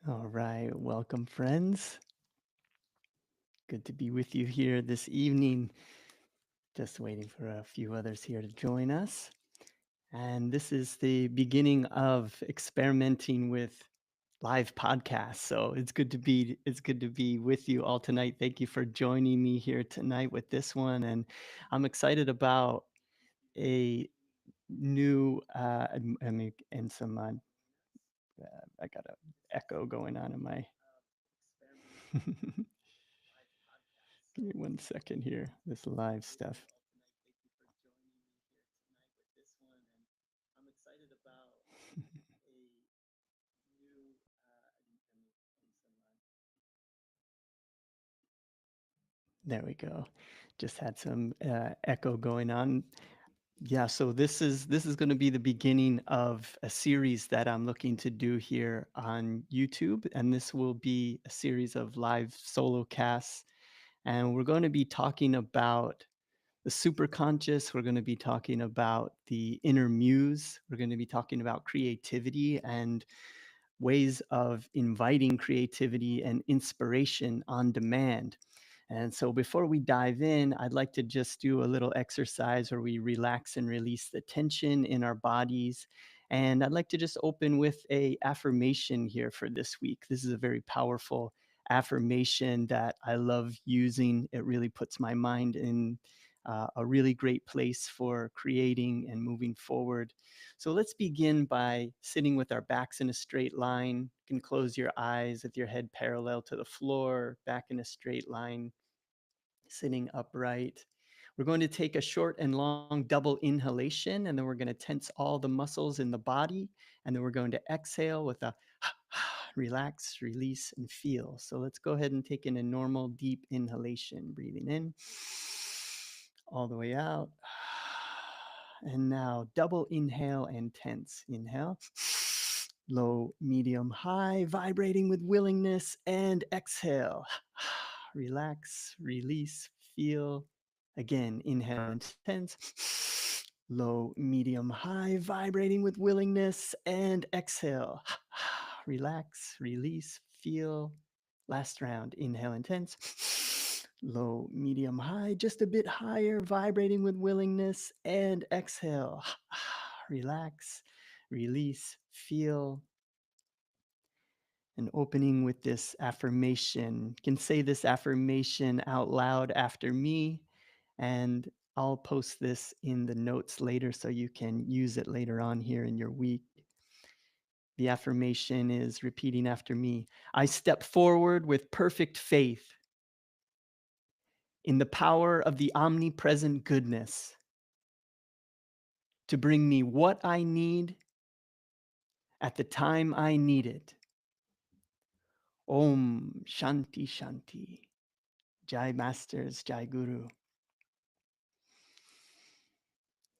All right, welcome, friends. Good to be with you here this evening. Just waiting for a few others here to join us. And this is the beginning of experimenting with live podcasts. So it's good to be with you all tonight. Thank you for joining me here tonight with this one. And I'm excited about a new and some I got a echo going on in my Give me 1 second here. This live stuff. There we go. Just had some echo going on. Yeah, so this is going to be the beginning of a series that I'm looking to do here on YouTube, and this will be a series of live solo casts. And we're going to be talking about the superconscious. We're going to be talking about the inner muse. We're going to be talking about creativity and ways of inviting creativity and inspiration on demand. And so before we dive in, I'd like to just do a little exercise where we relax and release the tension in our bodies. And I'd like to just open with a affirmation here for this week. This is a very powerful affirmation that I love using. It really puts my mind in a really great place for creating and moving forward. So let's begin by sitting with our backs in a straight line. You can close your eyes with your head parallel to the floor, back in a straight line, sitting upright. We're going to take a short and long double inhalation, and then we're going to tense all the muscles in the body. And then we're going to exhale with a relax, release, and feel. So let's go ahead and take in a normal deep inhalation, breathing in all the way out. And now double inhale and tense. Inhale, low, medium, high, vibrating with willingness, and exhale. Relax, release, feel. Again, inhale and tense. Low, medium, high, vibrating with willingness, and exhale. Relax, release, feel. Last round, inhale and tense. Low, medium, high, just a bit higher, vibrating with willingness, and exhale. Relax, release, feel. And opening with this affirmation. You can say this affirmation out loud after me, and I'll post this in the notes later so you can use it later on here in your week. The affirmation is repeating after me. I step forward with perfect faith in the power of the omnipresent goodness to bring me what I need at the time I need it. Om Shanti Shanti. Jai Masters, Jai Guru.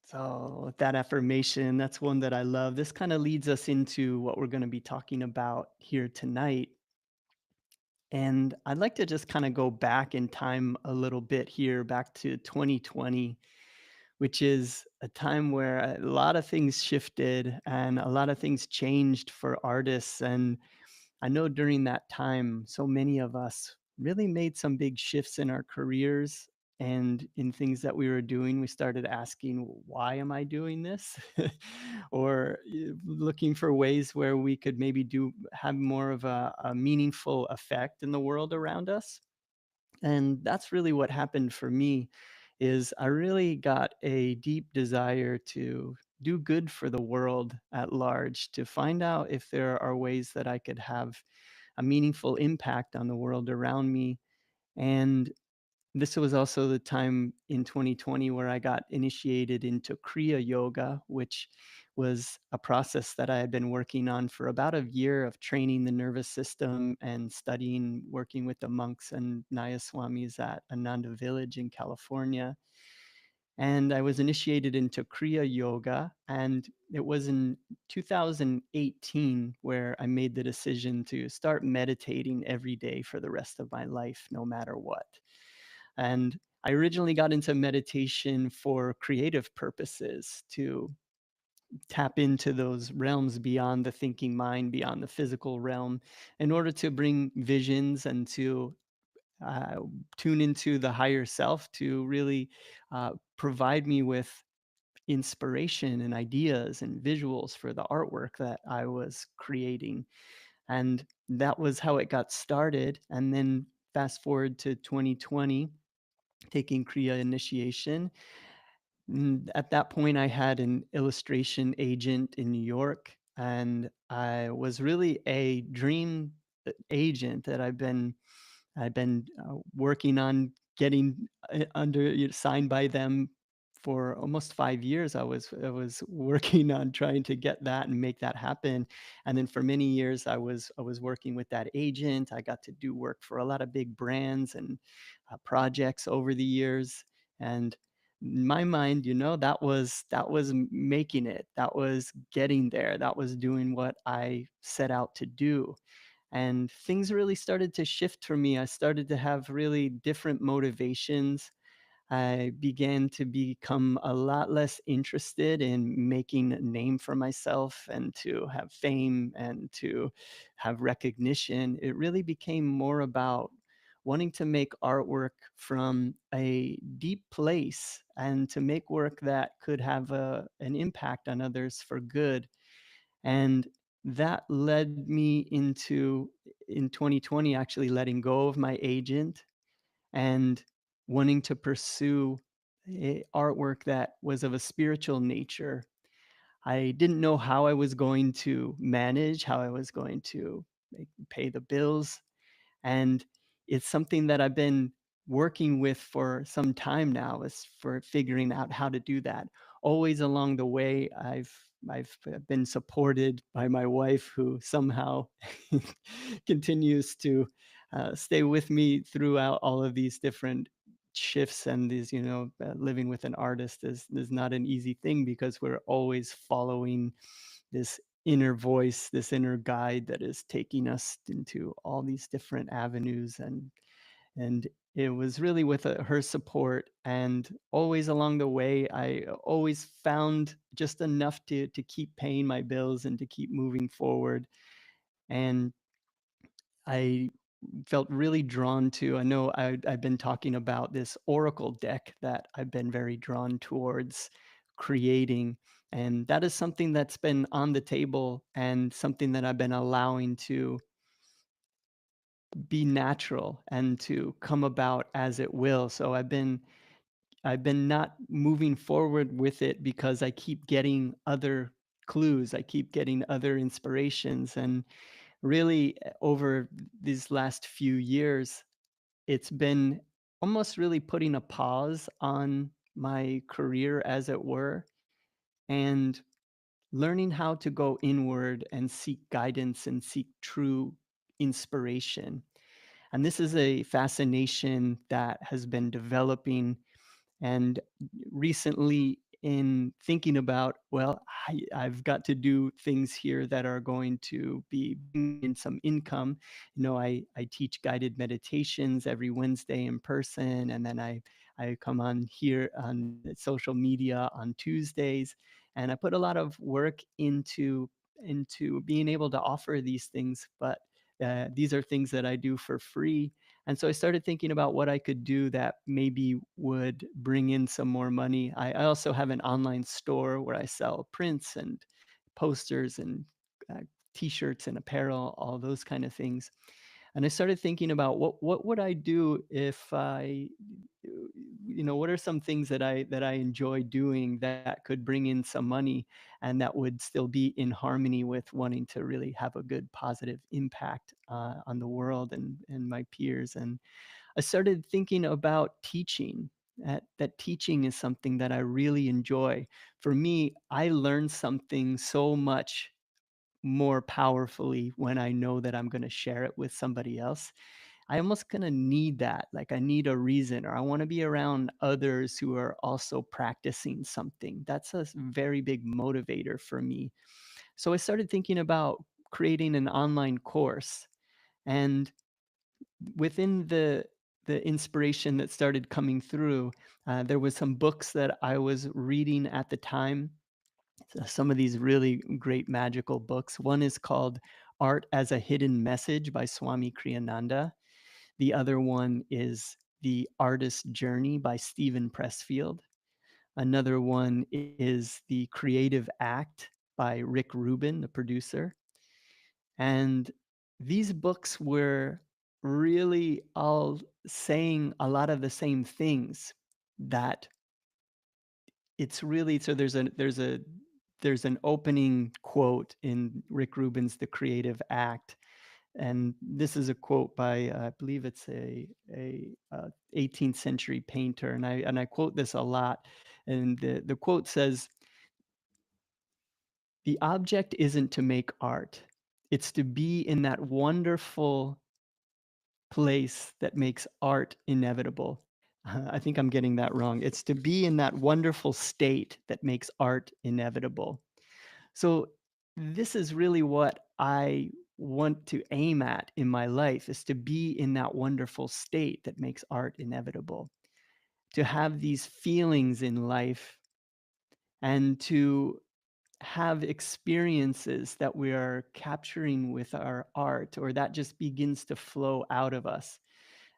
So, with that affirmation, that's one that I love. This kind of leads us into what we're going to be talking about here tonight. And I'd like to just kind of go back in time a little bit here, back to 2020, which is a time where a lot of things shifted and a lot of things changed for artists. And I know during that time, so many of us really made some big shifts in our careers and in things that we were doing. We started asking, why am I doing this? Or looking for ways where we could maybe have more of a meaningful effect in the world around us. And that's really what happened for me is I really got a deep desire to do good for the world at large, to find out if there are ways that I could have a meaningful impact on the world around me. And this was also the time in 2020 where I got initiated into Kriya Yoga, which was a process that I had been working on for about a year of training the nervous system and studying, working with the monks and Naya Swamis at Ananda Village in California. And I was initiated into Kriya Yoga. And it was in 2018 where I made the decision to start meditating every day for the rest of my life, no matter what. And I originally got into meditation for creative purposes, to tap into those realms beyond the thinking mind, beyond the physical realm, in order to bring visions and to uh, tune into the higher self to really provide me with inspiration and ideas and visuals for the artwork that I was creating. And that was how it got started. And then fast forward to 2020, taking Kriya initiation. At that point, I had an illustration agent in New York, and I was really a dream agent that I've been working on getting signed by them for almost 5 years. I was working on trying to get that and make that happen, and then for many years, I was working with that agent. I got to do work for a lot of big brands and, projects over the years, and in my mind, that was making it. That was getting there. That was doing what I set out to do, and things really started to shift for me. I started to have really different motivations. I began to become a lot less interested in making a name for myself and to have fame and to have recognition. It really became more about wanting to make artwork from a deep place and to make work that could have an impact on others for good. And that led me into, in 2020, actually letting go of my agent and wanting to pursue artwork that was of a spiritual nature. I didn't know how I was going to manage, how I was going to pay the bills, and it's something that I've been working with for some time now, is for figuring out how to do that. Always along the way, I've been supported by my wife, who somehow continues to stay with me throughout all of these different shifts. And these, living with an artist is not an easy thing, because we're always following this inner voice, this inner guide that is taking us into all these different avenues. And it was really with her support, and always along the way, I always found just enough to keep paying my bills and to keep moving forward. And I felt really drawn to, I know I've been talking about this oracle deck that I've been very drawn towards creating. And that is something that's been on the table and something that I've been allowing to be natural and to come about as it will. So I've been not moving forward with it because I keep getting other clues. I keep getting other inspirations. And really, over these last few years, it's been almost really putting a pause on my career, as it were, and learning how to go inward and seek guidance and seek true inspiration. And this is a fascination that has been developing. And recently, in thinking about, well, I've got to do things here that are going to be bringing in some income. I teach guided meditations every Wednesday in person, and then I come on here on social media on Tuesdays, and I put a lot of work into being able to offer these things. But these are things that I do for free, and so I started thinking about what I could do that maybe would bring in some more money. I also have an online store where I sell prints and posters and uh, t-shirts and apparel, all those kind of things. And I started thinking about what would I do if what are some things that I enjoy doing that could bring in some money and that would still be in harmony with wanting to really have a good positive impact on the world and my peers. And I started thinking about teaching. That teaching is something that I really enjoy. For me, I learn something so much more powerfully when I know that I'm going to share it with somebody else. I almost kind of need that. Like, I need a reason, or I want to be around others who are also practicing something. That's a very big motivator for me. So I started thinking about creating an online course. And within the inspiration that started coming through, there was some books that I was reading at the time, some of these really great magical books. One is called Art as a Hidden Message by Swami Kriyananda. The other one is The Artist's Journey by Stephen Pressfield. Another one is The Creative Act by Rick Rubin, the producer. And these books were really all saying a lot of the same things that it's really so there's an opening quote in Rick Rubin's The Creative Act, and this is a quote by I believe it's a 18th century painter, and I quote this a lot, and the quote says, "The object isn't to make art; it's to be in that wonderful place that makes art inevitable." I think I'm getting that wrong. It's to be in that wonderful state that makes art inevitable. So this is really what I want to aim at in my life, is to be in that wonderful state that makes art inevitable. To have these feelings in life and to have experiences that we are capturing with our art, or that just begins to flow out of us,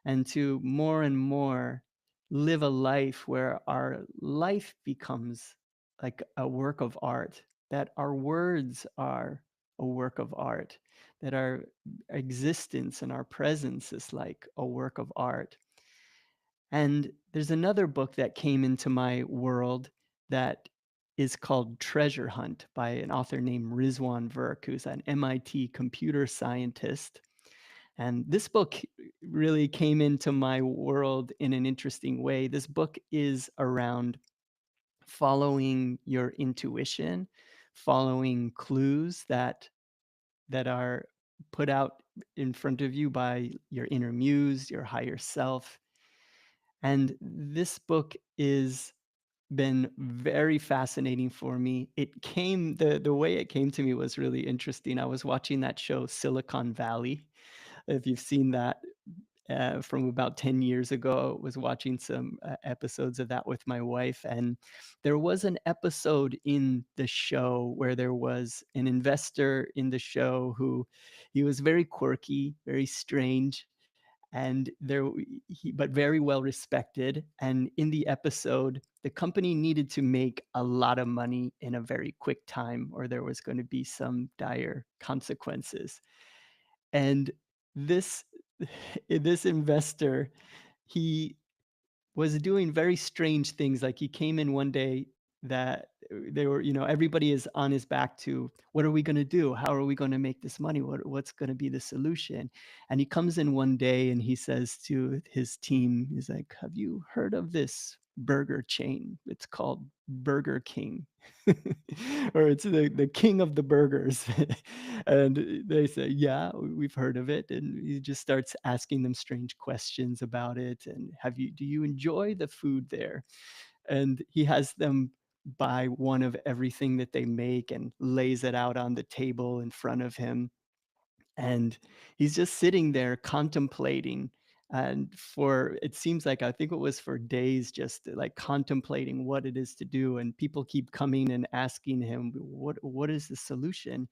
and to more and more live a life where our life becomes like a work of art, that our words are a work of art, that our existence and our presence is like a work of art. And there's another book that came into my world that is called Treasure Hunt by an author named Rizwan Virk, who's an MIT computer scientist. And this book really came into my world in an interesting way. This book is around following your intuition, following clues that are put out in front of you by your inner muse, your higher self. And this book is been very fascinating for me. It came the way it came to me was really interesting. I was watching that show Silicon Valley, if you've seen that, from about 10 years ago. Was watching some episodes of that with my wife, and there was an episode in the show where there was an investor in the show who he was very quirky, very strange, and but very well respected. And in the episode, the company needed to make a lot of money in a very quick time, or there was going to be some dire consequences. And this this investor, he was doing very strange things. Like, he came in one day that they were, everybody is on his back to, what are we going to do? How are we going to make this money? What's going to be the solution? And he comes in one day and he says to his team, he's like, have you heard of this burger chain? It's called Burger King. Or it's the king of the burgers. And they say, yeah, we've heard of it. And he just starts asking them strange questions about it. And do you enjoy the food there? And he has them buy one of everything that they make and lays it out on the table in front of him. And he's just sitting there contemplating. And for, it seems like, I think it was for days, just like contemplating what it is to do. And people keep coming and asking him, what is the solution?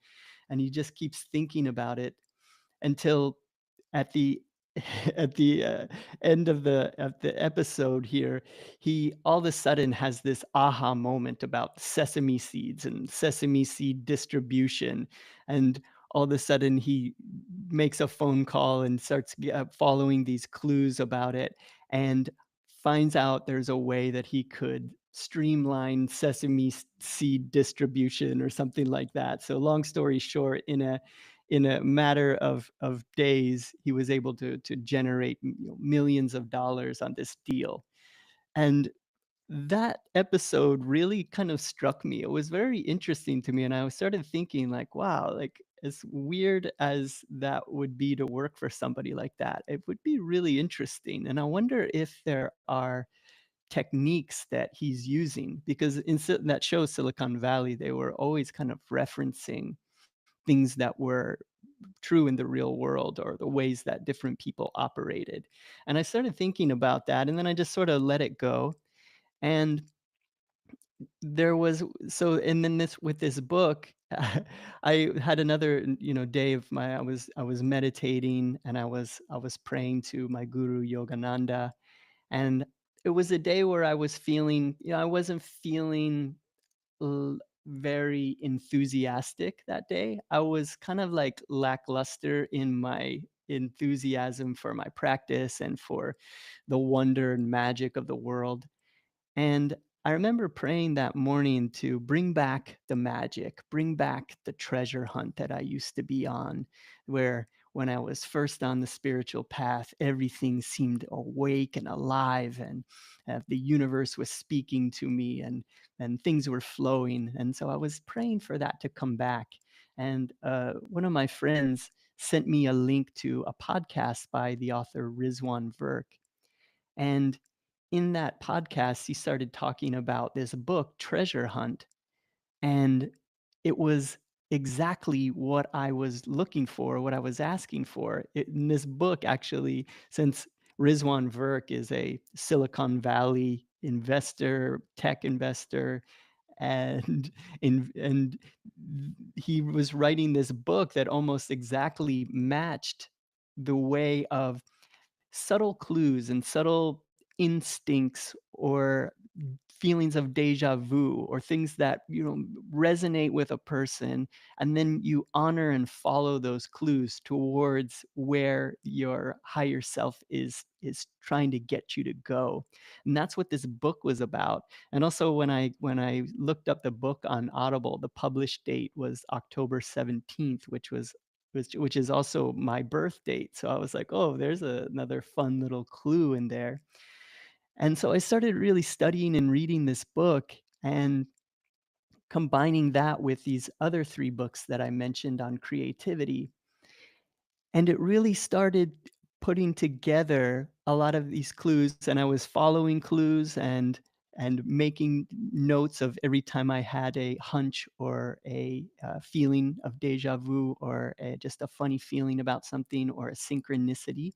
And he just keeps thinking about it until at the at the end of the episode here, he all of a sudden has this aha moment about sesame seeds and sesame seed distribution. And all of a sudden he makes a phone call and starts following these clues about it, and finds out there's a way that he could streamline seed distribution or something like that. So long story short, in a matter of days, he was able to generate, millions of dollars on this deal. And that episode really kind of struck me. It was very interesting to me, and I started thinking like, wow, like, as weird as that would be to work for somebody like that, it would be really interesting. And I wonder if there are techniques that he's using, because that show Silicon Valley, they were always kind of referencing things that were true in the real world, or the ways that different people operated. And I started thinking about that, and then I just sort of let it go. And there was so and then this with this book, I had another, day of my I was meditating and I was praying to my guru Yogananda, and it was a day where I was feeling, I wasn't feeling very enthusiastic that day. I was kind of like lackluster in my enthusiasm for my practice and for the wonder and magic of the world. And I remember praying that morning to bring back the magic, bring back the treasure hunt that I used to be on, where when I was first on the spiritual path, everything seemed awake and alive, and the universe was speaking to me, and things were flowing. And so I was praying for that to come back. And one of my friends sent me a link to a podcast by the author Rizwan Virk. And in that podcast, he started talking about this book, Treasure Hunt, and it was exactly what I was looking for, what I was asking for. In this book, actually, since Rizwan Virk is a Silicon Valley investor, tech investor, and and he was writing this book that almost exactly matched the way of subtle clues and subtle instincts or feelings of deja vu or things that resonate with a person, and then you honor and follow those clues towards where your higher self is trying to get you to go. And that's what this book was about. And also, when I looked up the book on Audible, the published date was October 17th, which is also my birth date. So I was like, oh, there's another fun little clue in there. And so I started really studying and reading this book and combining that with these other three books that I mentioned on creativity. And it really started putting together a lot of these clues. And I was following clues and making notes of every time I had a hunch or a feeling of deja vu or just a funny feeling about something or a synchronicity.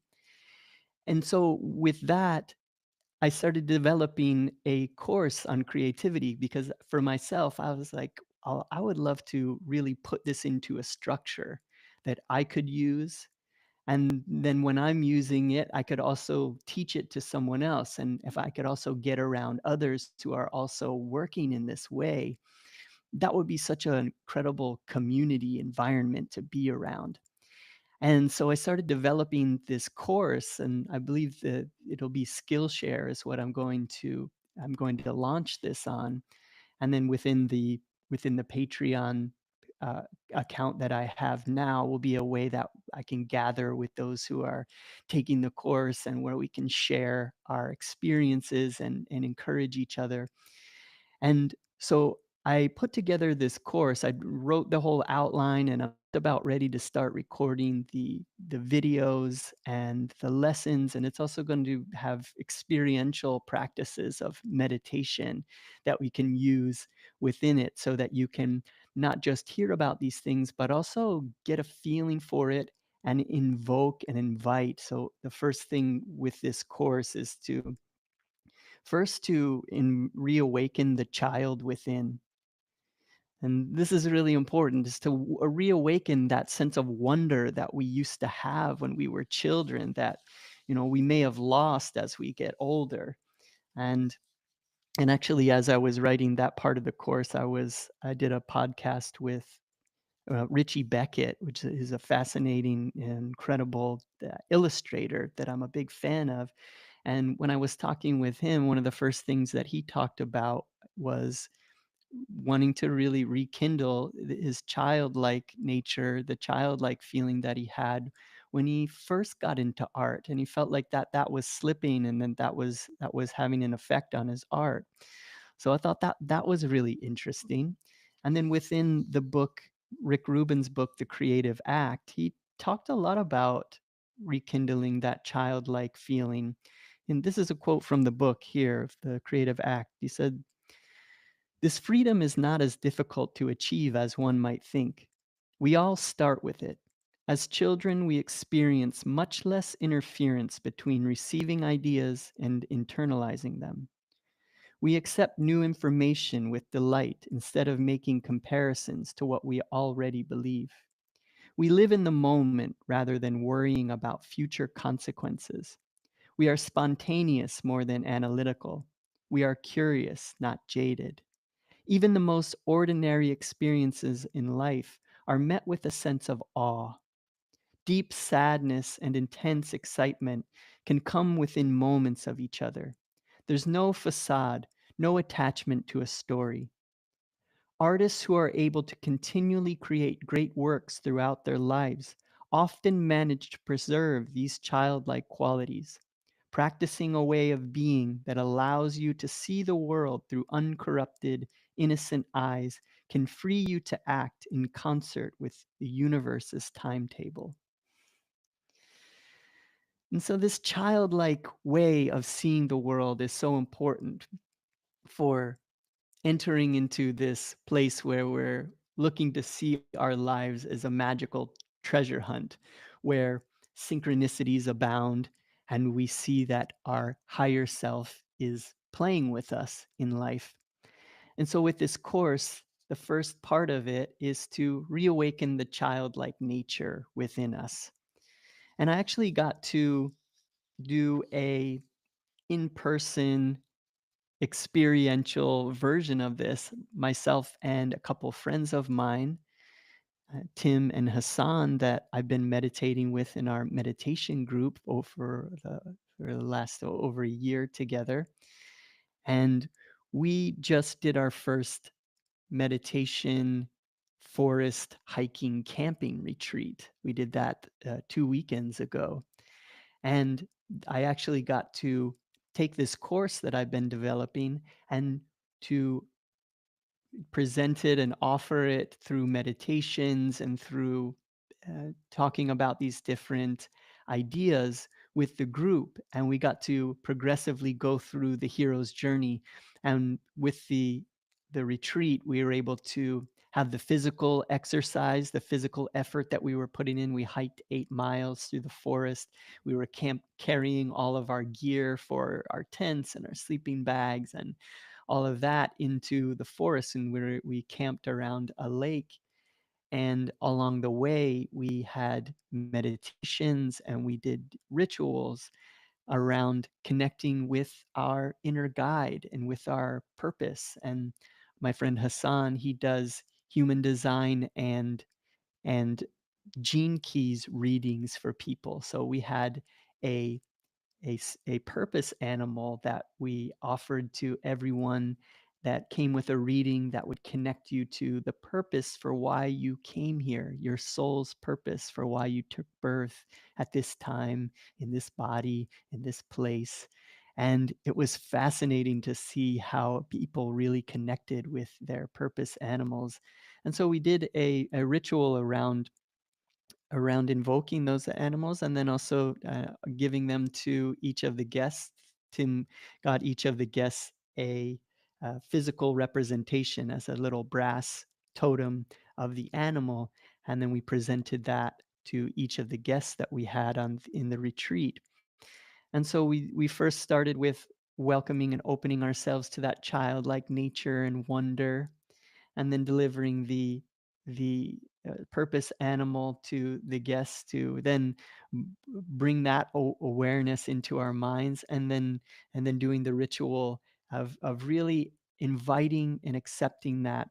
And so with that, I started developing a course on creativity because for myself, I was like, I would love to really put this into a structure that I could use. And then when I'm using it, I could also teach it to someone else. And if I could also get around others who are also working in this way, that would be such an incredible community environment to be around. And so I started developing this course, and I believe that it'll be Skillshare is what I'm going to launch this on. And then within the Patreon uh, account that I have now will be a way that I can gather with those who are taking the course and where we can share our experiences and encourage each other. And so I put together this course. I wrote the whole outline and I'm about ready to start recording the videos and the lessons, and it's also going to have experiential practices of meditation that we can use within it so that you can not just hear about these things but also get a feeling for it and invoke and invite. So the first thing with this course is to first to reawaken the child within. And this is really important, is to reawaken that sense of wonder that we used to have when we were children that we may have lost as we get older. And and actually, as I was writing that part of the course, I did a podcast with Richie Beckett, which is a fascinating and incredible illustrator that I'm a big fan of. And when I was talking with him, one of the first things that he talked about was wanting to really rekindle his childlike nature, the childlike feeling that he had when he first got into art, and he felt like that was slipping, and then that was having an effect on his art. So I thought that was really interesting. And then within the book, Rick Rubin's book, The Creative Act, he talked a lot about rekindling that childlike feeling. And this is a quote from the book here, The Creative Act. He said, "This freedom is not as difficult to achieve as one might think. We all start with it. As children, we experience much less interference between receiving ideas and internalizing them. We accept new information with delight instead of making comparisons to what we already believe. We live in the moment rather than worrying about future consequences. We are spontaneous more than analytical. We are curious, not jaded. Even the most ordinary experiences in life are met with a sense of awe. Deep sadness and intense excitement can come within moments of each other. There's no facade, no attachment to a story. Artists who are able to continually create great works throughout their lives often manage to preserve these childlike qualities, practicing a way of being that allows you to see the world through uncorrupted, innocent eyes can free you to act in concert with the universe's timetable. And so, this childlike way of seeing the world is so important for entering into this place where we're looking to see our lives as a magical treasure hunt, where synchronicities abound and we see that our higher self is playing with us in life. And so, with this course, the first part of it is to reawaken the childlike nature within us. And I actually got to do a in-person experiential version of this, myself and a couple friends of mine, Tim and Hassan, that I've been meditating with in our meditation group for the last over a year together. And we just did our first meditation forest hiking camping retreat. We did that 2 weekends ago. And I actually got to take this course that I've been developing and to present it and offer it through meditations and through talking about these different ideas with the group. And we got to progressively go through the hero's journey. And with the retreat, we were able to have the physical exercise, the physical effort that we were putting in. We hiked 8 miles through the forest. We were carrying all of our gear for our tents and our sleeping bags and all of that into the forest, and we camped around a lake. And along the way, we had meditations and we did rituals around connecting with our inner guide and with our purpose. And my friend Hassan, he does human design and gene keys readings for people. So we had a a purpose animal that we offered to everyone that came with a reading that would connect you to the purpose for why you came here, your soul's purpose for why you took birth at this time, in this body, in this place. And it was fascinating to see how people really connected with their purpose animals. And so we did a ritual around invoking those animals and then also giving them to each of the guests. Tim got each of the guests a physical representation as a little brass totem of the animal, and then we presented that to each of the guests that we had on in the retreat. And so we first started with welcoming and opening ourselves to that childlike nature and wonder, and then delivering the purpose animal to the guests to then bring that awareness into our minds, and then doing the ritual of really inviting and accepting that.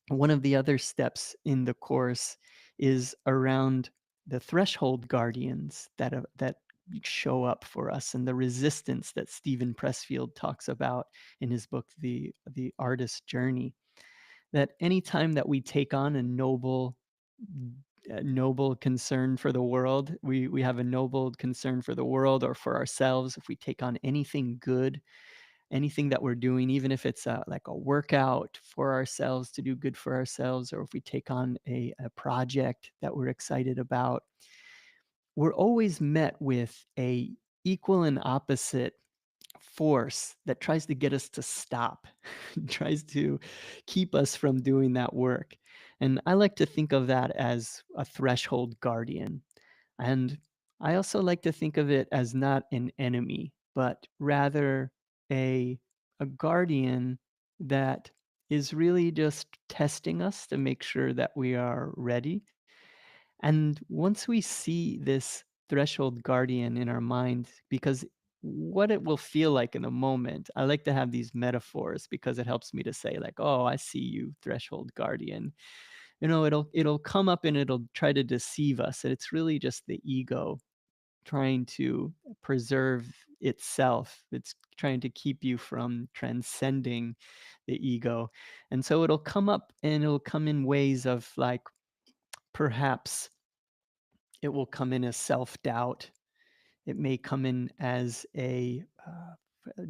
One of the other steps in the course is around the threshold guardians that show up for us, and the resistance that Stephen Pressfield talks about in his book the Artist's Journey. That anytime that we take on a noble concern for the world, we have a noble concern for the world or for ourselves. If we take on anything good, anything that we're doing, even if it's like a workout for ourselves to do good for ourselves, or if we take on a project that we're excited about, we're always met with a equal and opposite force that tries to get us to stop, tries to keep us from doing that work. And I like to think of that as a threshold guardian. And I also like to think of it as not an enemy, but rather a a guardian that is really just testing us to make sure that we are ready. And once we see this threshold guardian in our mind, because what it will feel like in a moment, I like to have these metaphors because it helps me to say, like, oh, I see you, threshold guardian. It'll come up and it'll try to deceive us. And it's really just the ego trying to preserve itself. It's trying to keep you from transcending the ego. And so it'll come up and it'll come in ways of like perhaps it will come in as self-doubt. It may come in as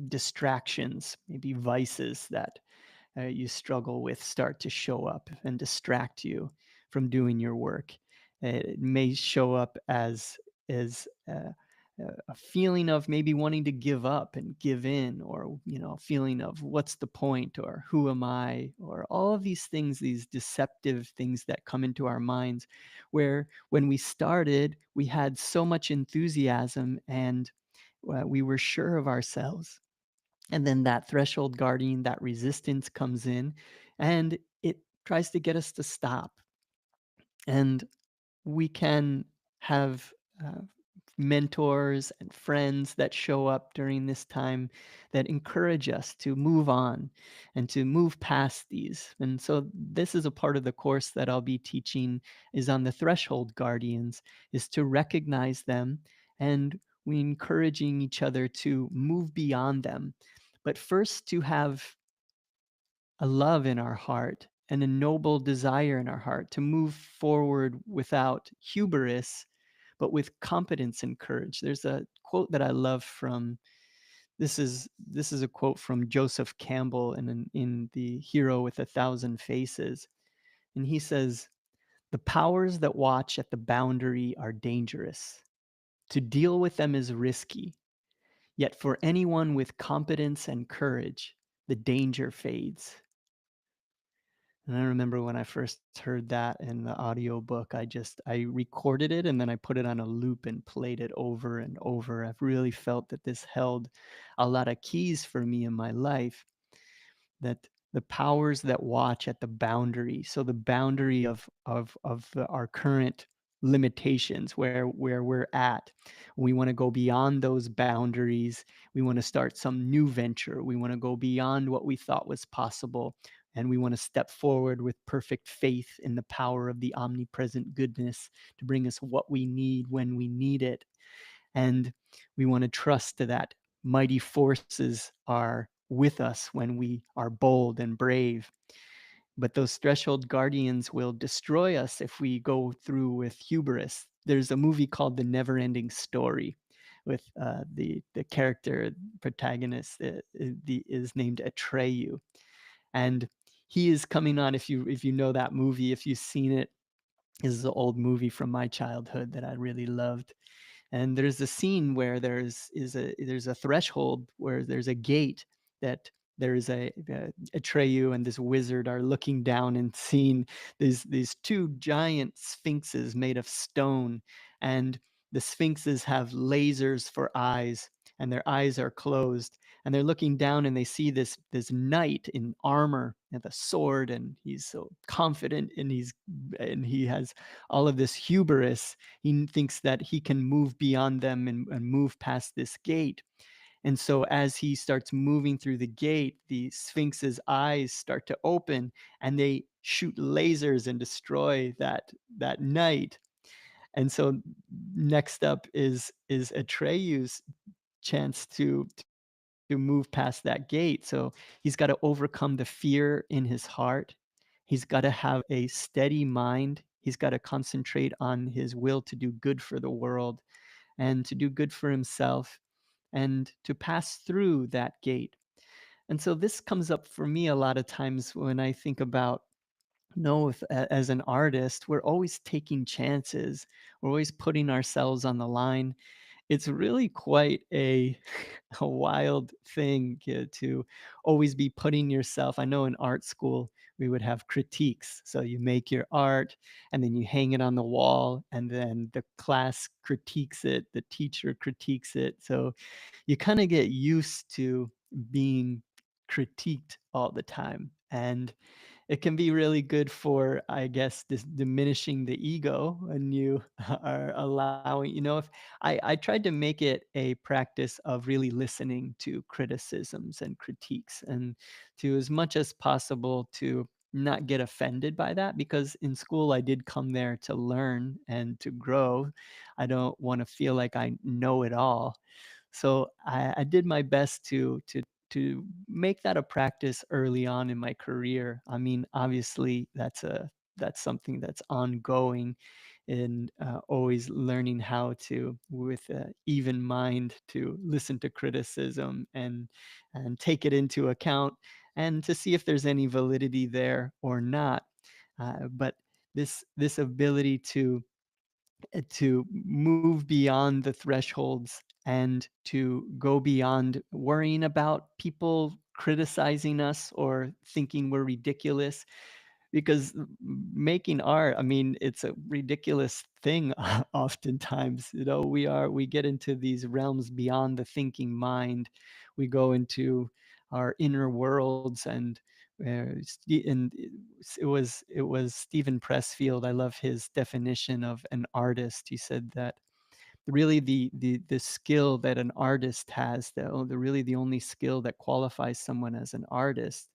distractions, maybe vices that you struggle with start to show up and distract you from doing your work. It may show up as a feeling of maybe wanting to give up and give in, or a feeling of what's the point, or who am I, or all of these things, these deceptive things that come into our minds, where when we started, we had so much enthusiasm and we were sure of ourselves, and then that threshold guarding, that resistance comes in and it tries to get us to stop. And we can have uh, mentors and friends that show up during this time that encourage us to move on and to move past these. And so this is a part of the course that I'll be teaching is on the threshold guardians, is to recognize them, and we encouraging each other to move beyond them. But first to have a love in our heart and a noble desire in our heart to move forward without hubris, but with competence and courage. There's a quote that I love from this is a quote from Joseph Campbell in The Hero with a Thousand Faces. And he says, "The powers that watch at the boundary are dangerous. To deal with them is risky. Yet for anyone with competence and courage, the danger fades." And I remember when I first heard that in the audiobook, I recorded it and then I put it on a loop and played it over and over. I've really felt that this held a lot of keys for me in my life, that the powers that watch at the boundary, so the boundary of our current limitations, where we're at, we want to go beyond those boundaries. We want to start some new venture. We want to go beyond what we thought was possible, and we want to step forward with perfect faith in the power of the omnipresent goodness to bring us what we need when we need it. And we want to trust that mighty forces are with us when we are bold and brave. But those threshold guardians will destroy us if we go through with hubris. There's a movie called The Never Ending Story with the character protagonist is named Atreyu, and he is coming on. If you know that movie, if you've seen it, is an old movie from my childhood that I really loved. And there's a scene where there's a threshold where there's a gate that there's a Atreyu and this wizard are looking down and seeing these two giant sphinxes made of stone, and the sphinxes have lasers for eyes, and their eyes are closed, and they're looking down and they see this knight in armor and a sword, and he's so confident, and he has all of this hubris. He thinks that he can move beyond them and move past this gate. And so as he starts moving through the gate, the Sphinx's eyes start to open and they shoot lasers and destroy that knight. And so next up is Atreyu's chance to move past that gate. So he's got to overcome the fear in his heart. He's got to have a steady mind. He's got to concentrate on his will to do good for the world and to do good for himself and to pass through that gate. And so this comes up for me a lot of times when I think about, no, as an artist, we're always taking chances. We're always putting ourselves on the line. It's really quite a a wild thing to always be putting yourself. I know in art school we would have critiques. So you make your art and then you hang it on the wall, and then the class critiques it, the teacher critiques it. So you kind of get used to being critiqued all the time. And it can be really good for, I guess, this diminishing the ego when you are allowing, if I tried to make it a practice of really listening to criticisms and critiques, and to, as much as possible, to not get offended by that, because in school I did come there to learn and to grow. I don't want to feel like I know it all. So I did my best to make that a practice early on in my career. I mean, obviously, that's something that's ongoing, and always learning how to, with an even mind, to listen to criticism and take it into account, and to see if there's any validity there or not. But this ability to move beyond the thresholds and to go beyond worrying about people criticizing us or thinking we're ridiculous, because making art, I mean, it's a ridiculous thing oftentimes. We get into these realms beyond the thinking mind. We go into our inner worlds, and it was Stephen Pressfield. I love his definition of an artist. He said that really the skill that an artist has, really the only skill that qualifies someone as an artist,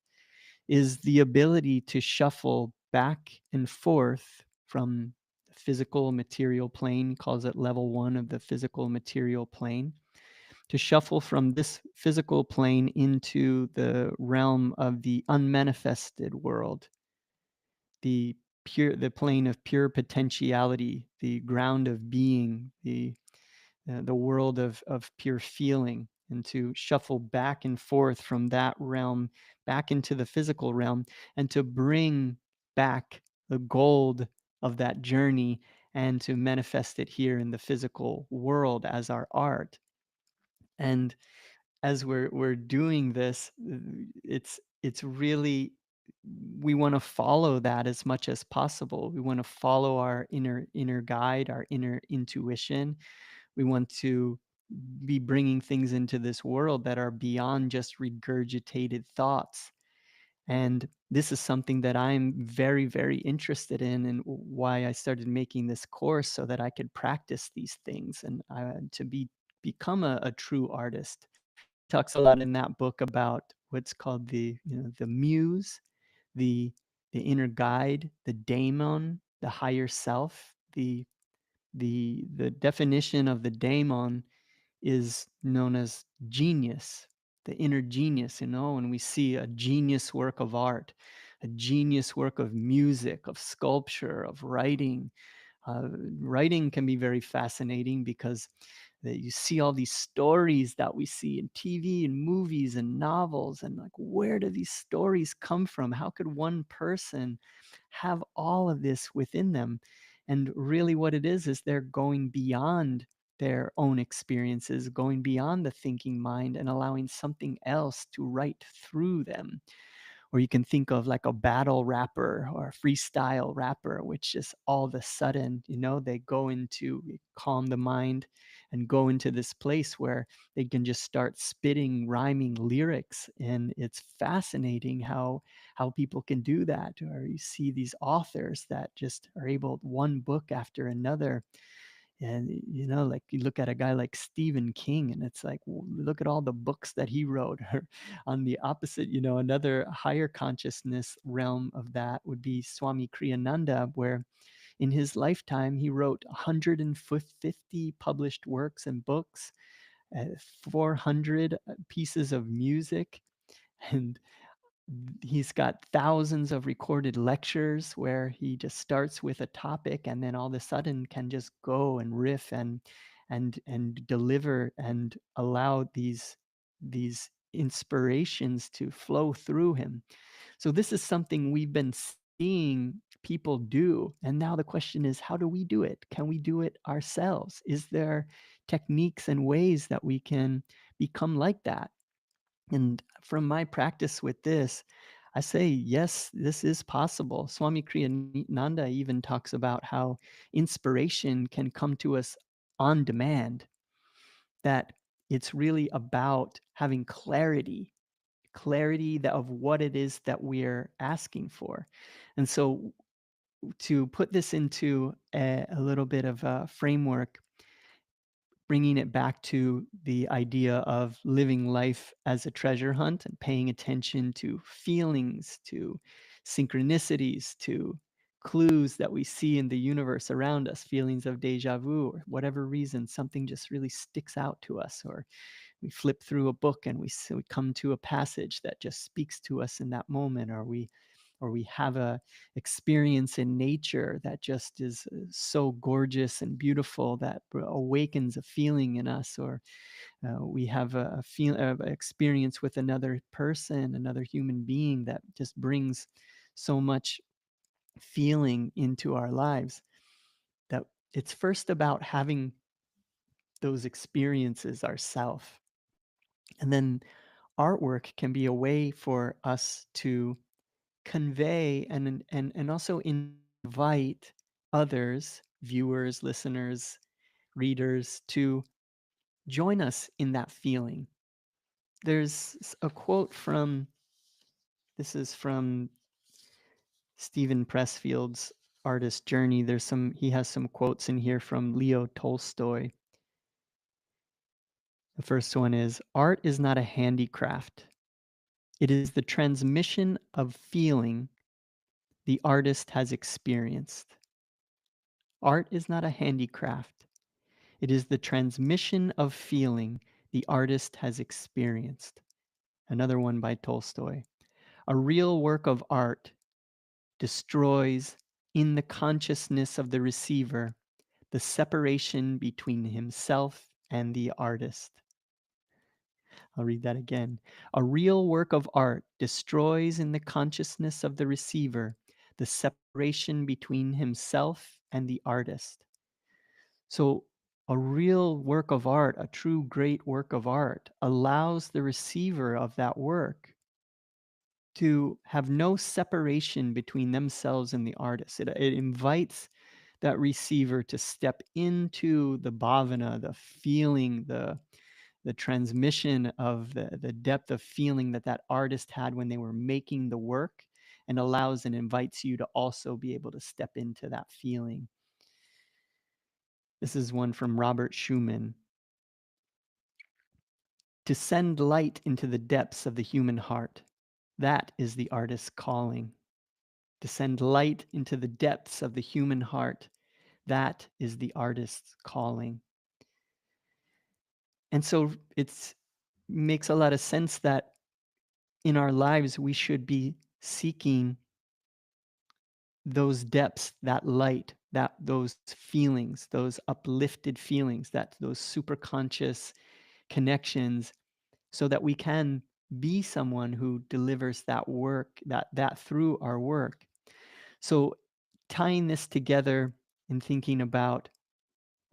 is the ability to shuffle back and forth from the physical material plane. He calls it level one of the physical material plane, to shuffle from this physical plane into the realm of the unmanifested world, the plane of pure potentiality, the ground of being, the world of pure feeling, and to shuffle back and forth from that realm back into the physical realm, and to bring back the gold of that journey, and to manifest it here in the physical world as our art. And as we're doing this, it's really, we want to follow that as much as possible. We want to follow our inner guide, our inner intuition. We want to be bringing things into this world that are beyond just regurgitated thoughts. And this is something that I'm very, very interested in, and why I started making this course, so that I could practice these things, and to become a true artist. Talks a lot in that book about what's called the muse, the inner guide, the daemon, the higher self. The definition of the daemon is known as genius, the inner genius, and we see a genius work of art, a genius work of music, of sculpture, of writing. uh, Writing can be very fascinating, because that you see all these stories that we see in TV and movies and novels, and like, where do these stories come from? How could one person have all of this within them? And really, what it is they're going beyond their own experiences, going beyond the thinking mind, and allowing something else to write through them. Or you can think of like a battle rapper or a freestyle rapper, which just all of a sudden, they go into calm the mind and go into this place where they can just start spitting rhyming lyrics. And it's fascinating how people can do that. Or you see these authors that just are able, one book after another. And like, you look at a guy like Stephen King, and it's like, look at all the books that he wrote. Or on the opposite, another higher consciousness realm of that would be Swami Kriyananda, where in his lifetime he wrote 150 published works and books, 400 pieces of music, and he's got thousands of recorded lectures where he just starts with a topic, and then all of a sudden can just go and riff and deliver, and allow these inspirations to flow through him. So this is something we've been seeing people do, and now the question is, how do we do it? Can we do it ourselves? Is there techniques and ways that we can become like that? And from my practice with this, I say, yes, this is possible. Swami Kriyananda even talks about how inspiration can come to us on demand, that it's really about having clarity, clarity of what it is that we're asking for. And so to put this into a little bit of a framework, bringing it back to the idea of living life as a treasure hunt and paying attention to feelings, to synchronicities, to clues that we see in the universe around us, feelings of deja vu, or whatever reason, something just really sticks out to us, or we flip through a book and we come to a passage that just speaks to us in that moment, or we have a experience in nature that just is so gorgeous and beautiful that awakens a feeling in us, or we have a experience with another person, another human being that just brings so much feeling into our lives. That it's first about having those experiences ourself, and then artwork can be a way for us to convey and also invite others, viewers, listeners, readers, to join us in that feeling. There's a quote from, this is from Stephen Pressfield's Artist Journey. He has some quotes in here from Leo Tolstoy. The first one is, "Art is not a handicraft. It is the transmission of feeling the artist has experienced. Art is not a handicraft. It is the transmission of feeling the artist has experienced." Another one by Tolstoy. "A real work of art destroys in the consciousness of the receiver the separation between himself and the artist." I'll read that again. "A real work of art destroys in the consciousness of the receiver the separation between himself and the artist." So, a real work of art, a true great work of art, allows the receiver of that work to have no separation between themselves and the artist. It invites that receiver to step into the bhavana, the feeling, the transmission of the depth of feeling that that artist had when they were making the work, and allows and invites you to also be able to step into that feeling. This is one from Robert Schumann. "To send light into the depths of the human heart, that is the artist's calling. To send light into the depths of the human heart, that is the artist's calling." And so it's makes a lot of sense that in our lives we should be seeking those depths, that light, that those feelings, those uplifted feelings, that those super conscious connections, so that we can be someone who delivers that work, that through our work. So tying this together and thinking about,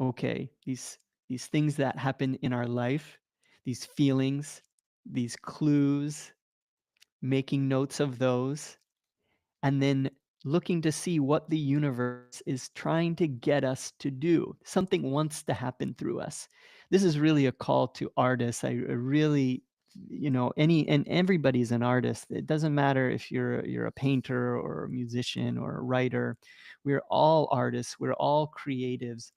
okay, these things that happen in our life, these feelings, these clues, making notes of those, and then looking to see what the universe is trying to get us to do. Something wants to happen through us. This is really a call to artists. I really, any and everybody's an artist. It doesn't matter if you're a painter or a musician or a writer. We're all artists. We're all creatives.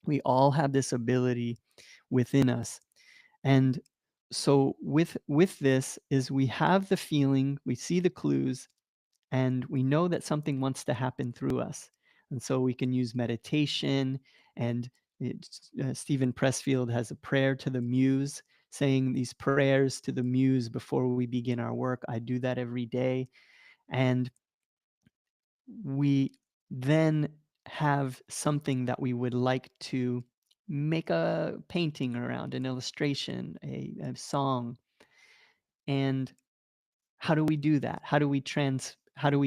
We all have this ability within us. And so with this is, we have the feeling, we see the clues, and we know that something wants to happen through us. And so we can use meditation, and Stephen Pressfield has a prayer to the muse, saying these prayers to the muse before we begin our work. I do that every day. And we then have something that we would like to make a painting around, an illustration, a song. And how do we do that? How do we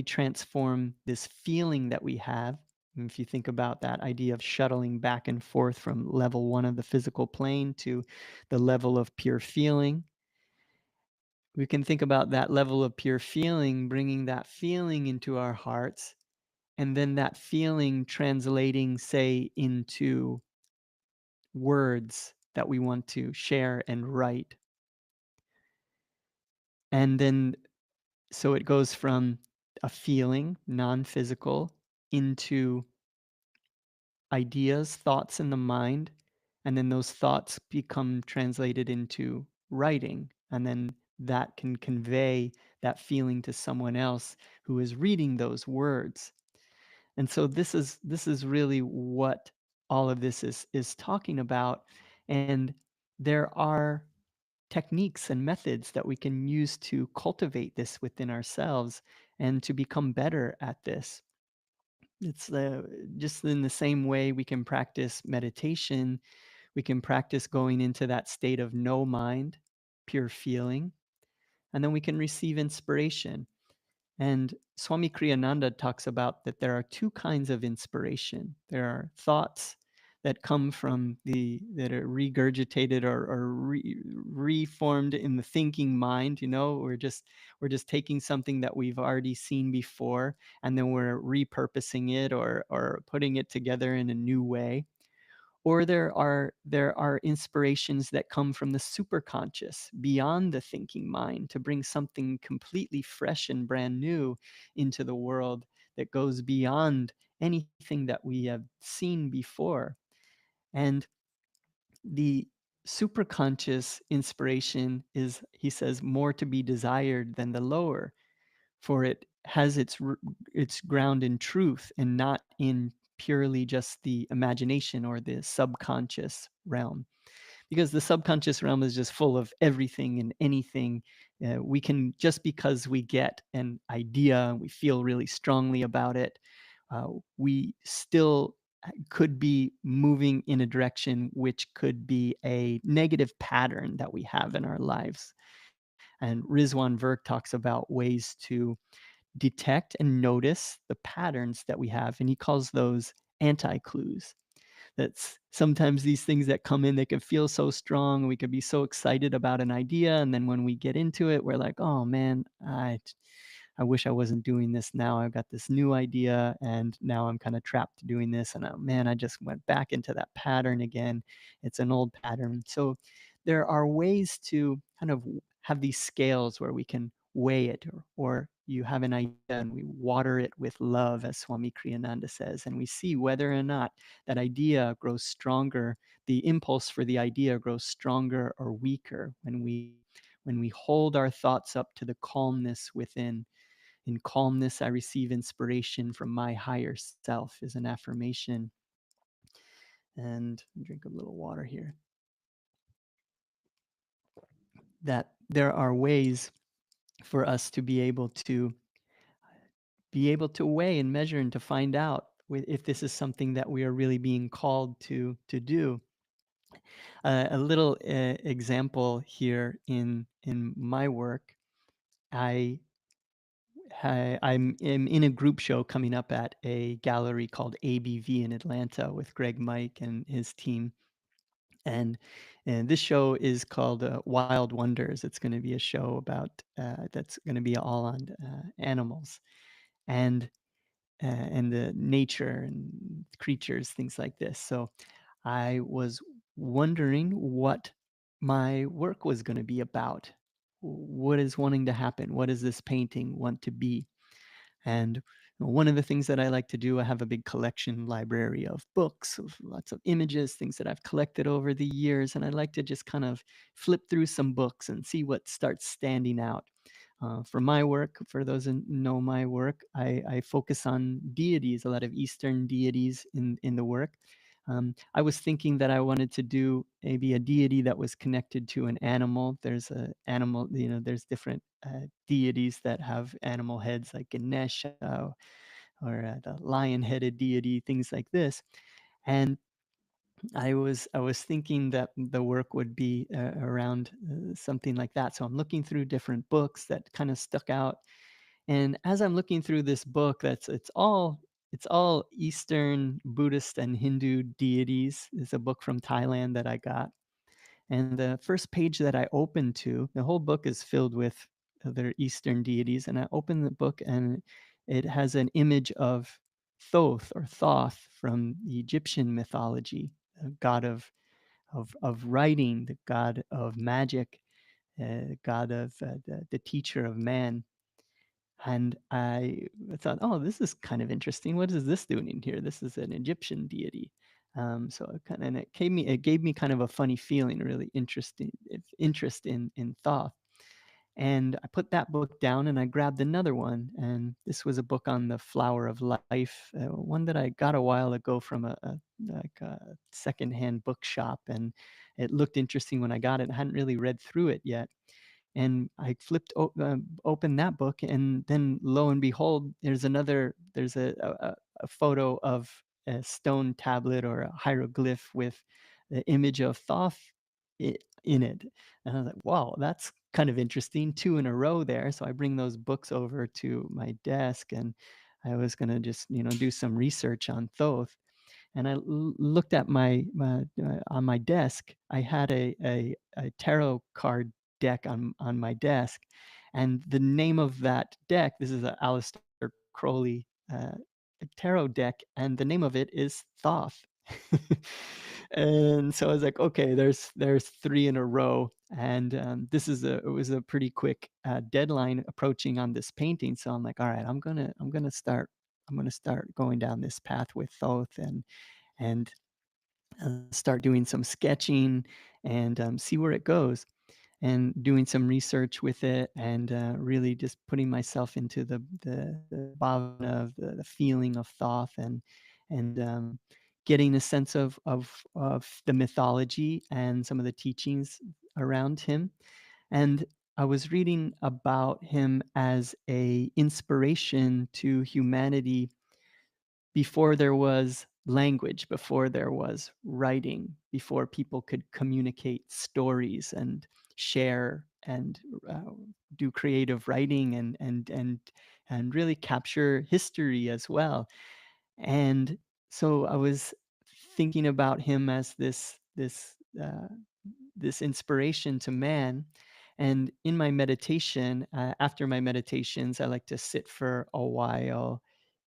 transform this feeling that we have? And if you think about that idea of shuttling back and forth from level 1 of the physical plane to the level of pure feeling, we can think about that level of pure feeling, bringing that feeling into our hearts, and then that feeling translating, say, into words that we want to share and write. And then so it goes from a feeling, non-physical, into ideas, thoughts in the mind, and then those thoughts become translated into writing, and then that can convey that feeling to someone else who is reading those words. And so this is really what all of this is talking about. And there are techniques and methods that we can use to cultivate this within ourselves and to become better at this. It's just in the same way we can practice meditation, we can practice going into that state of no mind, pure feeling, and then we can receive inspiration. And Swami Kriyananda talks about that there are two kinds of inspiration. There are thoughts that come from that are regurgitated or reformed in the thinking mind. We're just taking something that we've already seen before, and then we're repurposing it or putting it together in a new way. Or there are inspirations that come from the superconscious, beyond the thinking mind, to bring something completely fresh and brand new into the world that goes beyond anything that we have seen before. And the superconscious inspiration is, he says, more to be desired than the lower, for it has its ground in truth and not in purely just the imagination or the subconscious realm, because the subconscious realm is just full of everything and anything. We can, just because we get an idea, we feel really strongly about it, we still could be moving in a direction which could be a negative pattern that we have in our lives. And Rizwan Virk talks about ways to detect and notice the patterns that we have, and he calls those anti-clues. That's sometimes these things that come in, they can feel so strong, we could be so excited about an idea, and then when we get into it, we're like, "Oh, man, I wish I wasn't doing this now. I've got this new idea and now I'm kind of trapped doing this. And man, I just went back into that pattern again. It's an old pattern." So there are ways to kind of have these scales where we can weigh it, or you have an idea and we water it with love, as Swami Kriyananda says, and we see whether or not that idea grows stronger. The impulse for the idea grows stronger or weaker when we hold our thoughts up to the calmness within. In calmness, I receive inspiration from my higher self, is an affirmation. And drink a little water here. That there are ways for us to be able to weigh and measure and to find out if this is something that we are really being called to do. A little example here in my work. I I'm in a group show coming up at a gallery called ABV in Atlanta with Greg Mike and his team. And this show is called Wild Wonders. It's going to be a show about that's going to be all on animals and and the nature and creatures, things like this. So I was wondering what my work was going to be about. What is wanting to happen? What does this painting want to be? And one of the things that I like to do, I have a big collection library of books, of lots of images, things that I've collected over the years. And I like to just kind of flip through some books and see what starts standing out. For my work, for those who know my work, I focus on deities, a lot of Eastern deities in the work. I was thinking that I wanted to do maybe a deity that was connected to an animal. There's a animal, there's different deities that have animal heads, like Ganesha or the lion-headed deity, things like this. And I was thinking that the work would be around something like that. So I'm looking through different books that kind of stuck out. And as I'm looking through this book, it's all Eastern Buddhist and Hindu deities. It's a book from Thailand that I got. And the first page that I opened to, the whole book is filled with other Eastern deities. And I open the book and it has an image of Thoth or Thoth from the Egyptian mythology, the god of writing, the god of magic, god of the teacher of man. And I thought, oh, this is kind of interesting. What is this doing in here? This is an Egyptian deity. So it kind of, and it gave me kind of a funny feeling, really interesting interest in Thoth. And I put that book down and I grabbed another one. And this was a book on the flower of life, one that I got a while ago from like a secondhand bookshop. And it looked interesting when I got it. I hadn't really read through it yet. And I opened that book, and then lo and behold, there's a photo of a stone tablet or a hieroglyph with the image of Thoth in it. And I was like, wow, that's kind of interesting. Two in a row there. So I bring those books over to my desk, and I was going to just, do some research on Thoth. And I looked at my on my desk. I had a tarot card deck on my desk, and the name of that deck. This is a Aleister Crowley tarot deck, and the name of it is Thoth. And so I was like, okay, there's three in a row, and it was a pretty quick deadline approaching on this painting. So I'm like, all right, I'm gonna start going down this path with Thoth, and start doing some sketching and see where it goes, and doing some research with it, and really just putting myself into the bhavana of the feeling of Thoth, and getting a sense of the mythology and some of the teachings around him. And I was reading about him as a inspiration to humanity before there was language, before there was writing, before people could communicate stories and share and uh, do creative writing and really capture history as well. And so I was thinking about him as this inspiration to man. And in my meditation, after my meditations, I like to sit for a while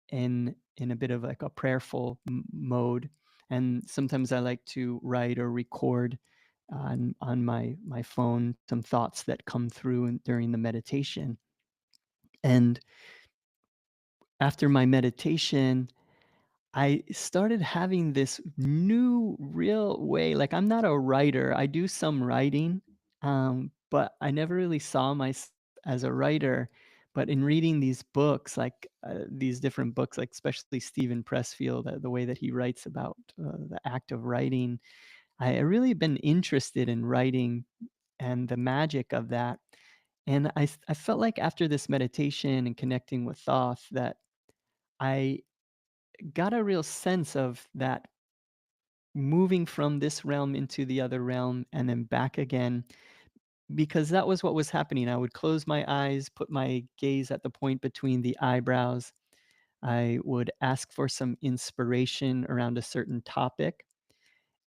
in a bit of like a prayerful mode. And sometimes I like to write or record on my phone some thoughts that come through during the meditation. And after my meditation, I started having this new real way. Like, I'm not a writer. I do some writing, but I never really saw myself as a writer. But in reading these books, like these different books, like especially Stephen Pressfield, the way that he writes about the act of writing, I really been interested in writing and the magic of that. And I felt like after this meditation and connecting with Thoth that I got a real sense of that moving from this realm into the other realm and then back again, because that was what was happening. I would close my eyes, put my gaze at the point between the eyebrows. I would ask for some inspiration around a certain topic.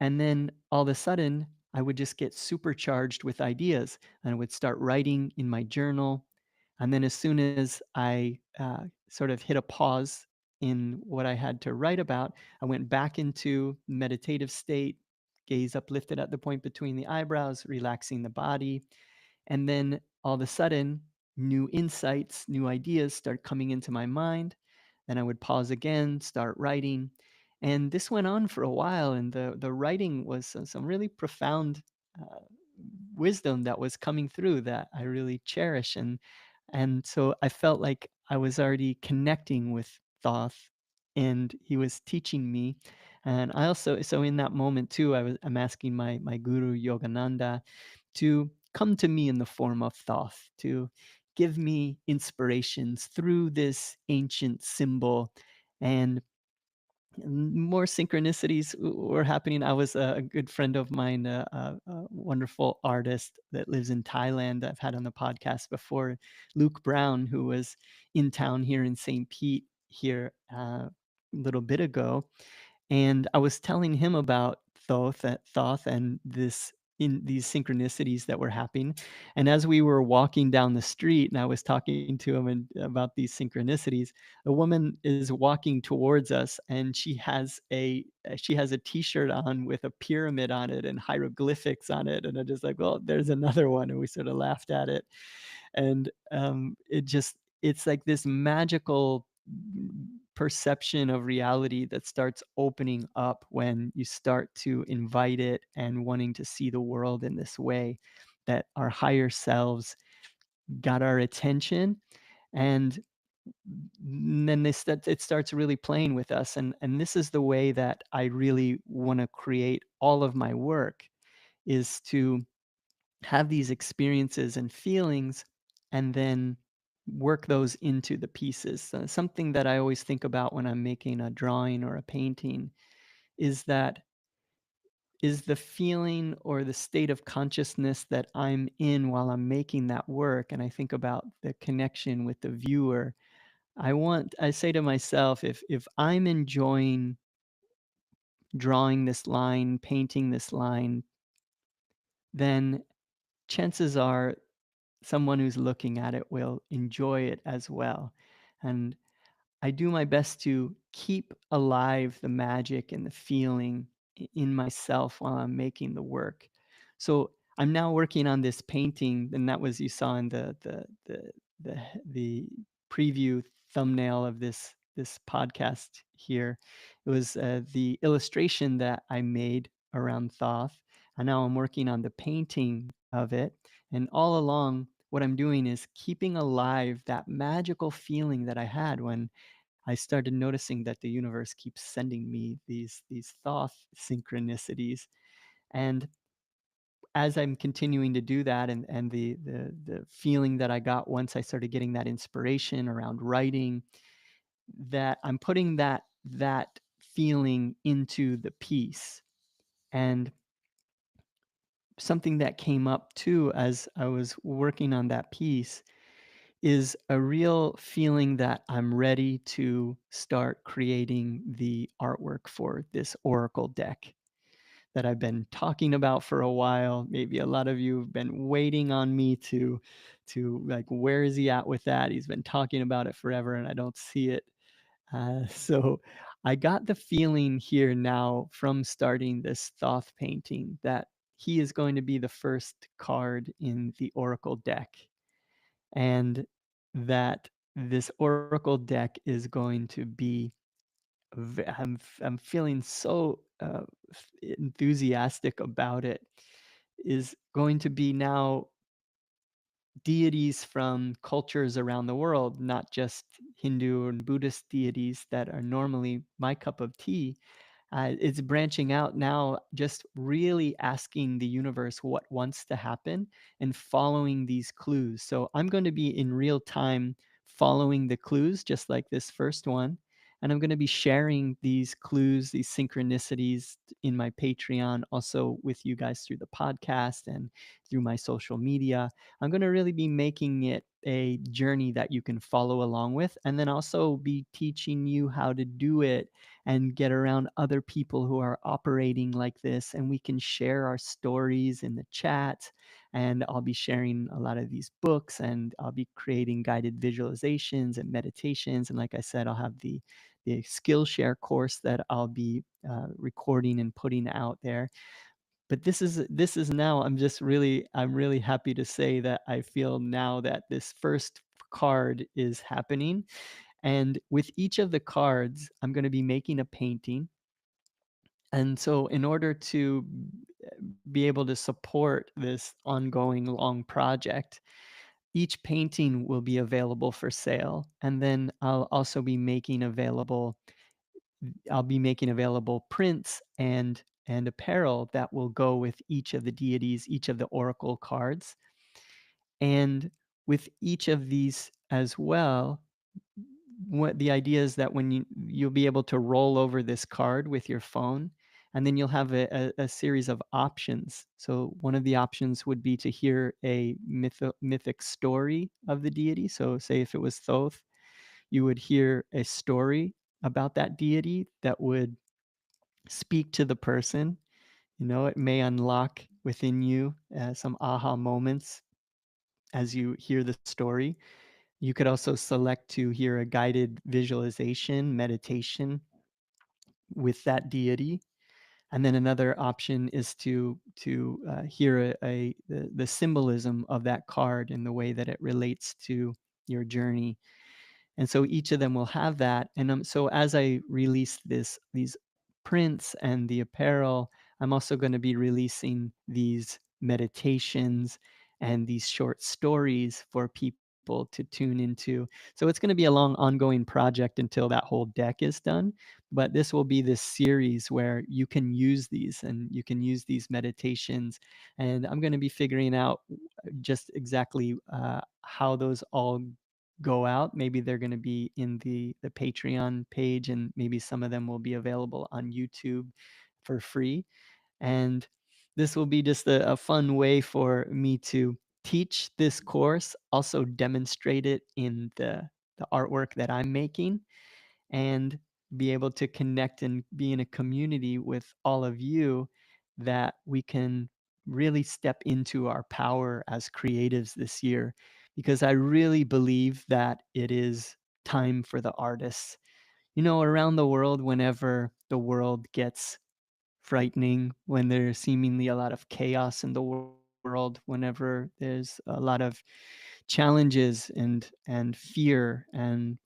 And then all of a sudden, I would just get supercharged with ideas, and I would start writing in my journal. And then as soon as I sort of hit a pause in what I had to write about, I went back into meditative state, gaze uplifted at the point between the eyebrows, relaxing the body. And then all of a sudden, new insights, new ideas start coming into my mind. Then I would pause again, start writing. And this went on for a while. And the writing was some really profound uh, wisdom that was coming through that I really cherish. And so I felt like I was already connecting with Thoth, and he was teaching me. And I also, so in that moment too, I'm asking my guru Yogananda to come to me in the form of Thoth, to give me inspirations through this ancient symbol. And more synchronicities were happening. I was a good friend of mine, a wonderful artist that lives in Thailand that I've had on the podcast before, Luke Brown, who was in town here in St. Pete here a little bit ago. And I was telling him about Thoth and this in these synchronicities that were happening. And as we were walking down the street and I was talking to him and about these synchronicities, a woman is walking towards us and she has a t-shirt on with a pyramid on it and hieroglyphics on it. And I'm just like, well, there's another one. And we sort of laughed at it. And it's like this magical perception of reality that starts opening up when you start to invite it and wanting to see the world in this way, that our higher selves got our attention. And then it starts really playing with us. And this is the way that I really want to create all of my work, is to have these experiences and feelings and then work those into the pieces. So something that I always think about when I'm making a drawing or a painting is that is the feeling or the state of consciousness that I'm in while I'm making that work. And I think about the connection with the viewer. I say to myself, if I'm enjoying drawing this line, painting this line, then chances are someone who's looking at it will enjoy it as well. And I do my best to keep alive the magic and the feeling in myself while I'm making the work. So I'm now working on this painting, and that was, you saw in the preview thumbnail of this podcast here. It was the illustration that I made around Thoth, and now I'm working on the painting of it. And all along, what I'm doing is keeping alive that magical feeling that I had when I started noticing that the universe keeps sending me these thought synchronicities. And as I'm continuing to do that, and the feeling that I got once I started getting that inspiration around writing, that I'm putting that feeling into the piece. And something that came up too as I was working on that piece is a real feeling that I'm ready to start creating the artwork for this oracle deck that I've been talking about for a while. Maybe a lot of you have been waiting on me to like, where is he at with that? He's been talking about it forever and I don't see it. So I got the feeling here now from starting this Thoth painting that he is going to be the first card in the oracle deck, and that this oracle deck is going to be I'm feeling so enthusiastic about it, is going to be now deities from cultures around the world, not just Hindu and Buddhist deities that are normally my cup of tea. It's branching out now, just really asking the universe what wants to happen and following these clues. So I'm going to be in real time following the clues, just like this first one. And I'm going to be sharing these clues, these synchronicities in my Patreon, also with you guys through the podcast and through my social media. I'm going to really be making it a journey that you can follow along with, and then also be teaching you how to do it and get around other people who are operating like this, and we can share our stories in the chat. And I'll be sharing a lot of these books, and I'll be creating guided visualizations and meditations. And like I said, I'll have the Skillshare course that I'll be recording and putting out there. But this is now, I'm really happy to say that I feel now that this first card is happening. And with each of the cards, I'm going to be making a painting. And so, in order to be able to support this ongoing long project, each painting will be available for sale. And then I'll be making available prints and apparel that will go with each of the deities, each of the oracle cards. And with each of these as well, what the idea is that when you'll be able to roll over this card with your phone, and then you'll have a series of options. So one of the options would be to hear a mythic story of the deity. So say if it was Thoth, you would hear a story about that deity that would speak to the person. It may unlock within you some aha moments as you hear the story. You could also select to hear a guided visualization, meditation with that deity. And then another option is to hear the symbolism of that card and the way that it relates to your journey. And so each of them will have that. And so as I release these prints and the apparel, I'm also going to be releasing these meditations and these short stories for people to tune into. So it's going to be a long ongoing project until that whole deck is done. But this will be this series where you can use these and you can use these meditations. And I'm going to be figuring out just exactly how those all go out. Maybe they're going to be in the Patreon page, and maybe some of them will be available on YouTube for free. And this will be just a fun way for me to teach this course, also demonstrate it in the artwork that I'm making, and be able to connect and be in a community with all of you that we can really step into our power as creatives this year, because I really believe that it is time for the artists. Around the world, whenever the world gets frightening, when there's seemingly a lot of chaos in the world, whenever there's a lot of challenges and fear and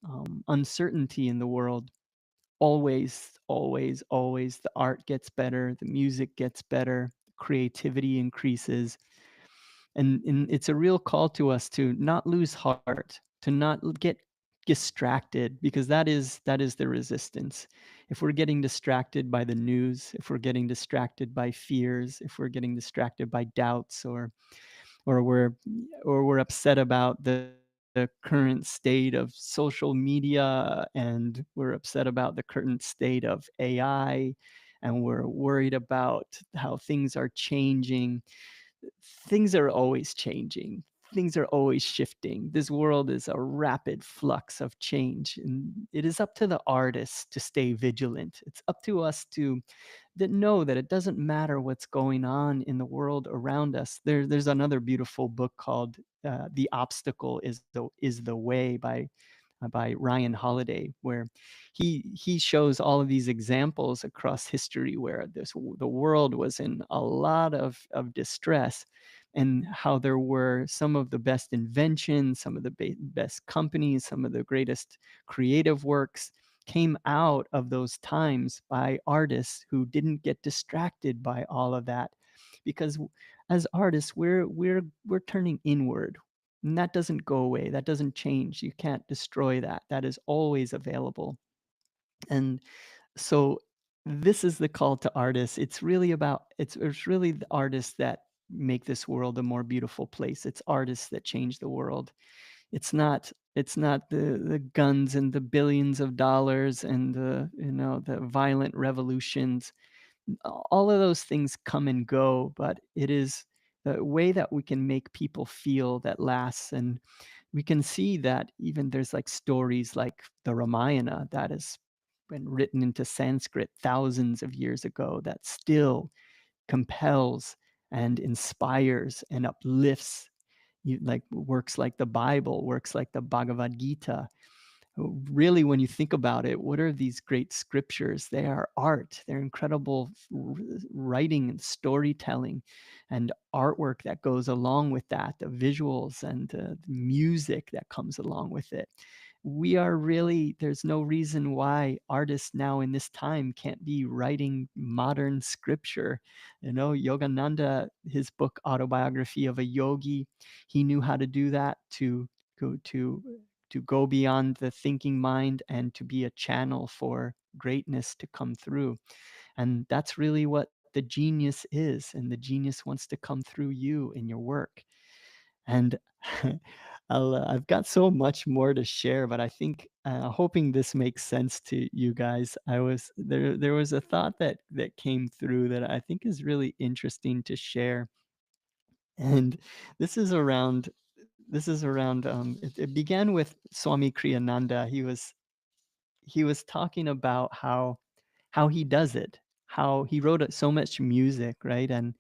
uncertainty in the world, always, always, always the art gets better, the music gets better, creativity increases. And it's a real call to us to not lose heart, to not get distracted, because that is the resistance. If we're getting distracted by the news, if we're getting distracted by fears, if we're getting distracted by doubts, or we're or we're upset about the current state of social media, and we're upset about the current state of AI, and we're worried about how things are changing. Things are always changing. Things are always shifting. This world is a rapid flux of change, and it is up to the artists to stay vigilant. It's up to us to that know that it doesn't matter what's going on in the world around us. There's another beautiful book called "The Obstacle is the Way" by Ryan Holiday, where he shows all of these examples across history where the world was in a lot of distress, and how there were some of the best inventions, some of the best companies, some of the greatest creative works came out of those times by artists who didn't get distracted by all of that, because as artists we're turning inward, and that doesn't go away, that doesn't change. You can't destroy that. That is always available. And so this is the call to artists. It's really about it's really the artists that make this world a more beautiful place. It's artists that change the world. It's not the guns and the billions of dollars and the violent revolutions. All of those things come and go, but it is the way that we can make people feel that lasts. And we can see that even there's like stories like the Ramayana that has been written into Sanskrit thousands of years ago, that still compels and inspires and uplifts, like works like the Bible, works like the Bhagavad Gita. Really, when you think about it, what are these great scriptures? They are art. They're incredible writing and storytelling and artwork that goes along with that, the visuals and the music that comes along with it. There's no reason why artists now in this time can't be writing modern scripture. Yogananda, his book Autobiography of a Yogi, he knew how to do that, go to to go beyond the thinking mind and to be a channel for greatness to come through. And that's really what the genius is. And the genius wants to come through you in your work. And I've got so much more to share, but I think hoping this makes sense to you guys. There was a thought that came through that I think is really interesting to share. And this is around it began with Swami Kriyananda. He was talking about how he does it, how he wrote so much music, right? And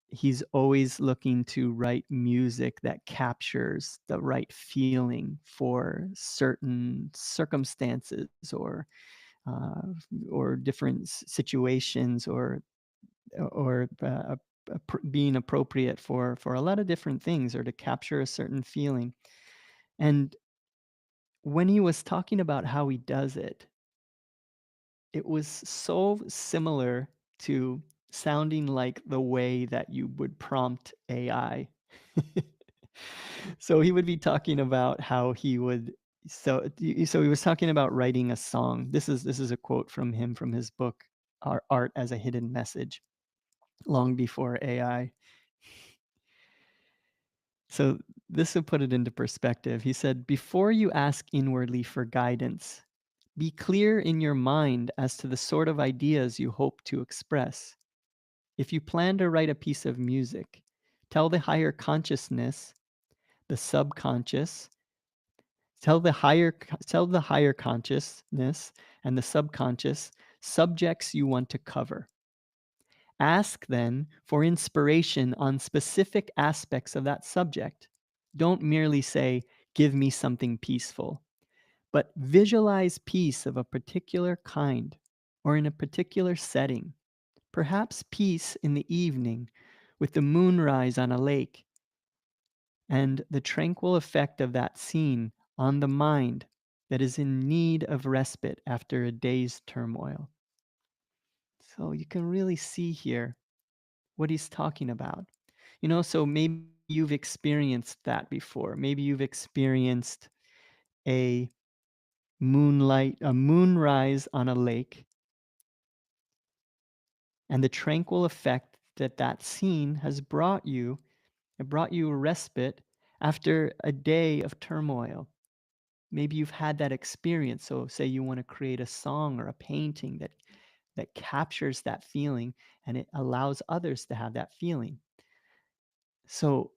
he's always looking to write music that captures the right feeling for certain circumstances uh, or different situations or being appropriate for a lot of different things or to capture a certain feeling. And when he was talking about how he does it, it was so similar to sounding like the way that you would prompt AI. So he would be talking about how he would so he was talking about writing a song. This is a quote from him from his book Art as a Hidden Message, long before AI. So this will put it into perspective. He said, "Before you ask inwardly for guidance, be clear in your mind as to the sort of ideas you hope to express. If you plan to write a piece of music, tell the higher consciousness, the subconscious, tell the higher consciousness and the subconscious subjects you want to cover. Ask then for inspiration on specific aspects of that subject. Don't merely say, 'Give me something peaceful,' but visualize peace of a particular kind or in a particular setting. Perhaps peace in the evening with the moonrise on a lake and the tranquil effect of that scene on the mind that is in need of respite after a day's turmoil." So you can really see here what he's talking about. So maybe you've experienced that before. Maybe you've experienced a a moonrise on a lake, and the tranquil effect that that scene has brought you. It brought you a respite after a day of turmoil. Maybe you've had that experience. So say you want to create a song or a painting that captures that feeling and it allows others to have that feeling. So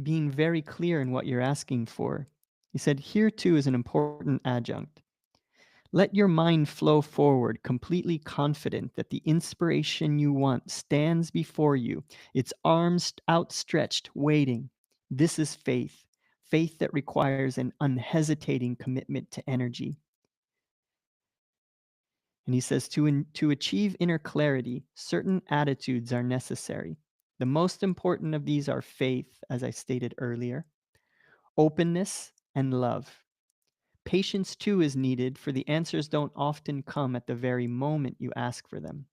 being very clear in what you're asking for. He said, here too is an important adjunct. Let your mind flow forward, completely confident that the inspiration you want stands before you, its arms outstretched, waiting. This is faith, faith that requires an unhesitating commitment to energy. And he says, to achieve inner clarity, certain attitudes are necessary. The most important of these are faith, as I stated earlier, openness, and love. Patience too is needed, for the answers don't often come at the very moment you ask for them.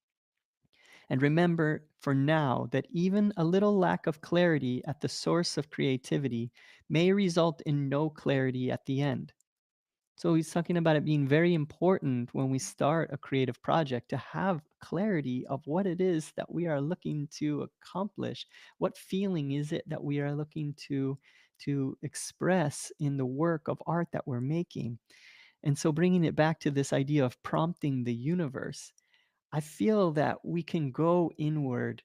And remember for now that even a little lack of clarity at the source of creativity may result in no clarity at the end. So he's talking about it being very important when we start a creative project to have clarity of what it is that we are looking to accomplish. What feeling is it that we are looking to express in the work of art that we're making? And so bringing it back to this idea of prompting the universe, I feel that we can go inward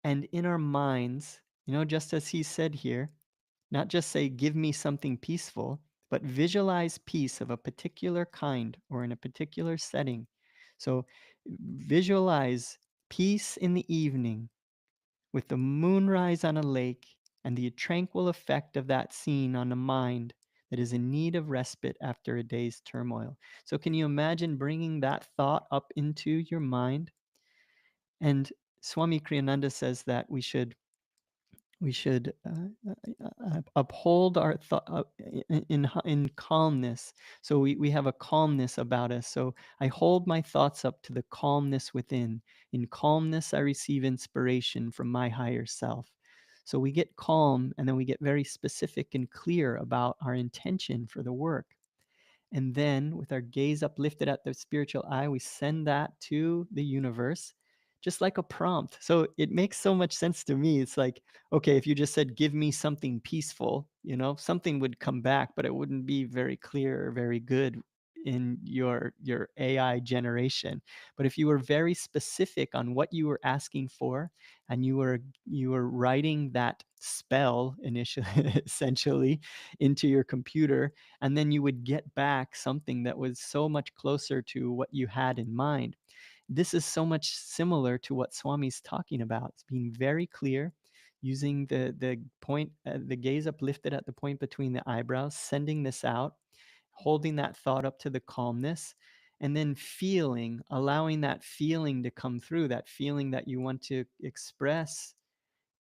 and in our minds, just as he said here, not just say, give me something peaceful, but visualize peace of a particular kind or in a particular setting. So visualize peace in the evening with the moonrise on a lake and the tranquil effect of that scene on the mind that is in need of respite after a day's turmoil. So, can you imagine bringing that thought up into your mind? And Swami Kriyananda says that we should uphold our thought in calmness. So we have a calmness about us. So I hold my thoughts up to the calmness within. In calmness, I receive inspiration from my higher self. So we get calm, and then we get very specific and clear about our intention for the work. And then, with our gaze uplifted at the spiritual eye, we send that to the universe, just like a prompt. So it makes so much sense to me. It's like, okay, if you just said, give me something peaceful, something would come back, but it wouldn't be very clear or very good in your AI generation. But if you were very specific on what you were asking for, and you were writing that spell initially, essentially, into your computer, and then you would get back something that was so much closer to what you had in mind. This is so much similar to what Swami's talking about. It's being very clear, using the point, the gaze uplifted at the point between the eyebrows, sending this out, holding that thought up to the calmness, and then feeling, allowing that feeling to come through, that feeling that you want to express,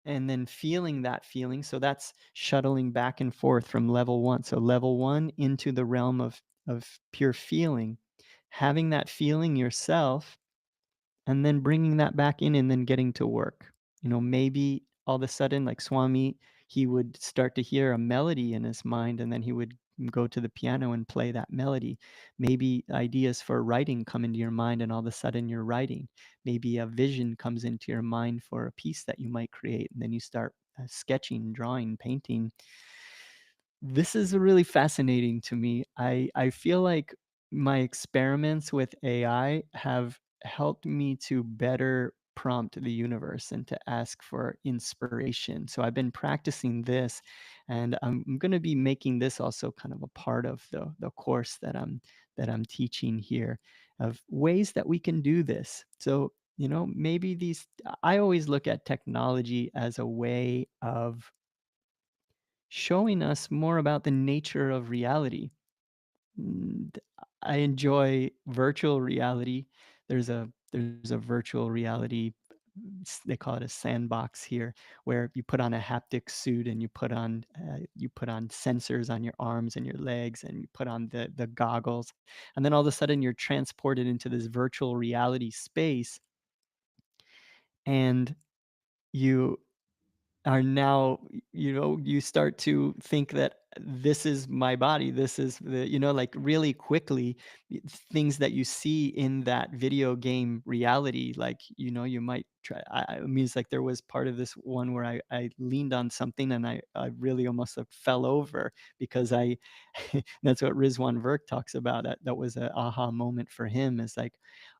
and then feeling that feeling. So that's shuttling back and forth from level one. So level one into the realm of pure feeling, having that feeling yourself, and then bringing that back in and then getting to work. Maybe all of a sudden, like Swami, he would start to hear a melody in his mind, and then he would go to the piano and play that melody. Maybe ideas for writing come into your mind, and all of a sudden you're writing. Maybe a vision comes into your mind for a piece that you might create, and then you start sketching, drawing, painting. This is really fascinating to me. I feel like my experiments with AI have helped me to better prompt the universe and to ask for inspiration. So I've been practicing this, and I'm going to be making this also kind of a part of the course that I'm teaching here, of ways that we can do this. So, maybe I always look at technology as a way of showing us more about the nature of reality. And I enjoy virtual reality. There's a virtual reality, they call it a sandbox here, where you put on a haptic suit, and you put on sensors on your arms and your legs, and you put on the goggles, and then all of a sudden you're transported into this virtual reality space, and you are now, you start to think that this is my body, this is like really quickly, things that you see in that video game reality, like, you might try, I mean, it's like there was part of this one where I leaned on something, and I really almost fell over, because that's what Rizwan Virk talks about. That was a aha moment for him, is like,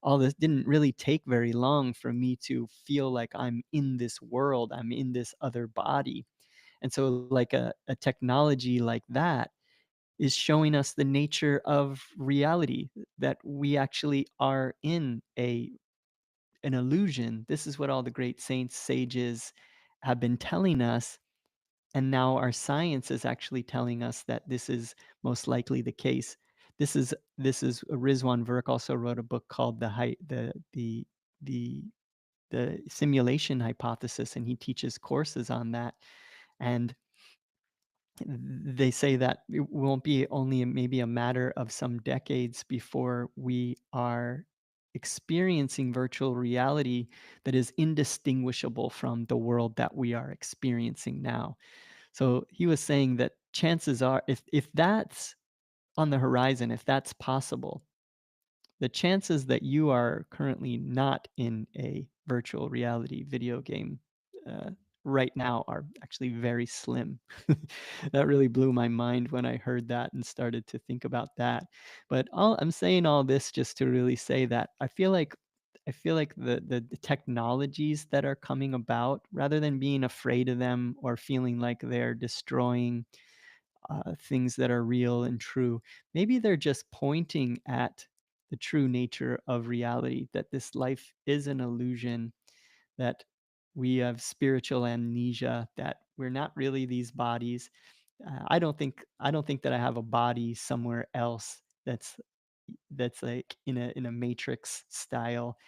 all this didn't really take very long for me to feel like I'm in this world, I'm in this other body. And so, like, a technology like that is showing us the nature of reality, that we actually are in an illusion. This is what all the great saints, sages have been telling us. And now our science is actually telling us that this is most likely the case. This is Rizwan Virk also wrote a book called the the simulation hypothesis, and he teaches courses on that. And they say that it won't be only maybe a matter of some decades before we are experiencing virtual reality that is indistinguishable from the world that we are experiencing now. So he was saying that chances are, if that's on the horizon, if that's possible, the chances that you are currently not in a virtual reality video game uh, right now are actually very slim. That really blew my mind when I heard that and started to think about that. But I'm saying all this just to really say that I feel like the technologies that are coming about, rather than being afraid of them or feeling like they're destroying things that are real and true. Maybe they're just pointing at the true nature of reality, that this life is an illusion, that we have spiritual amnesia, that we're not really these bodies. I don't think that I have a body somewhere else that's like in a matrix style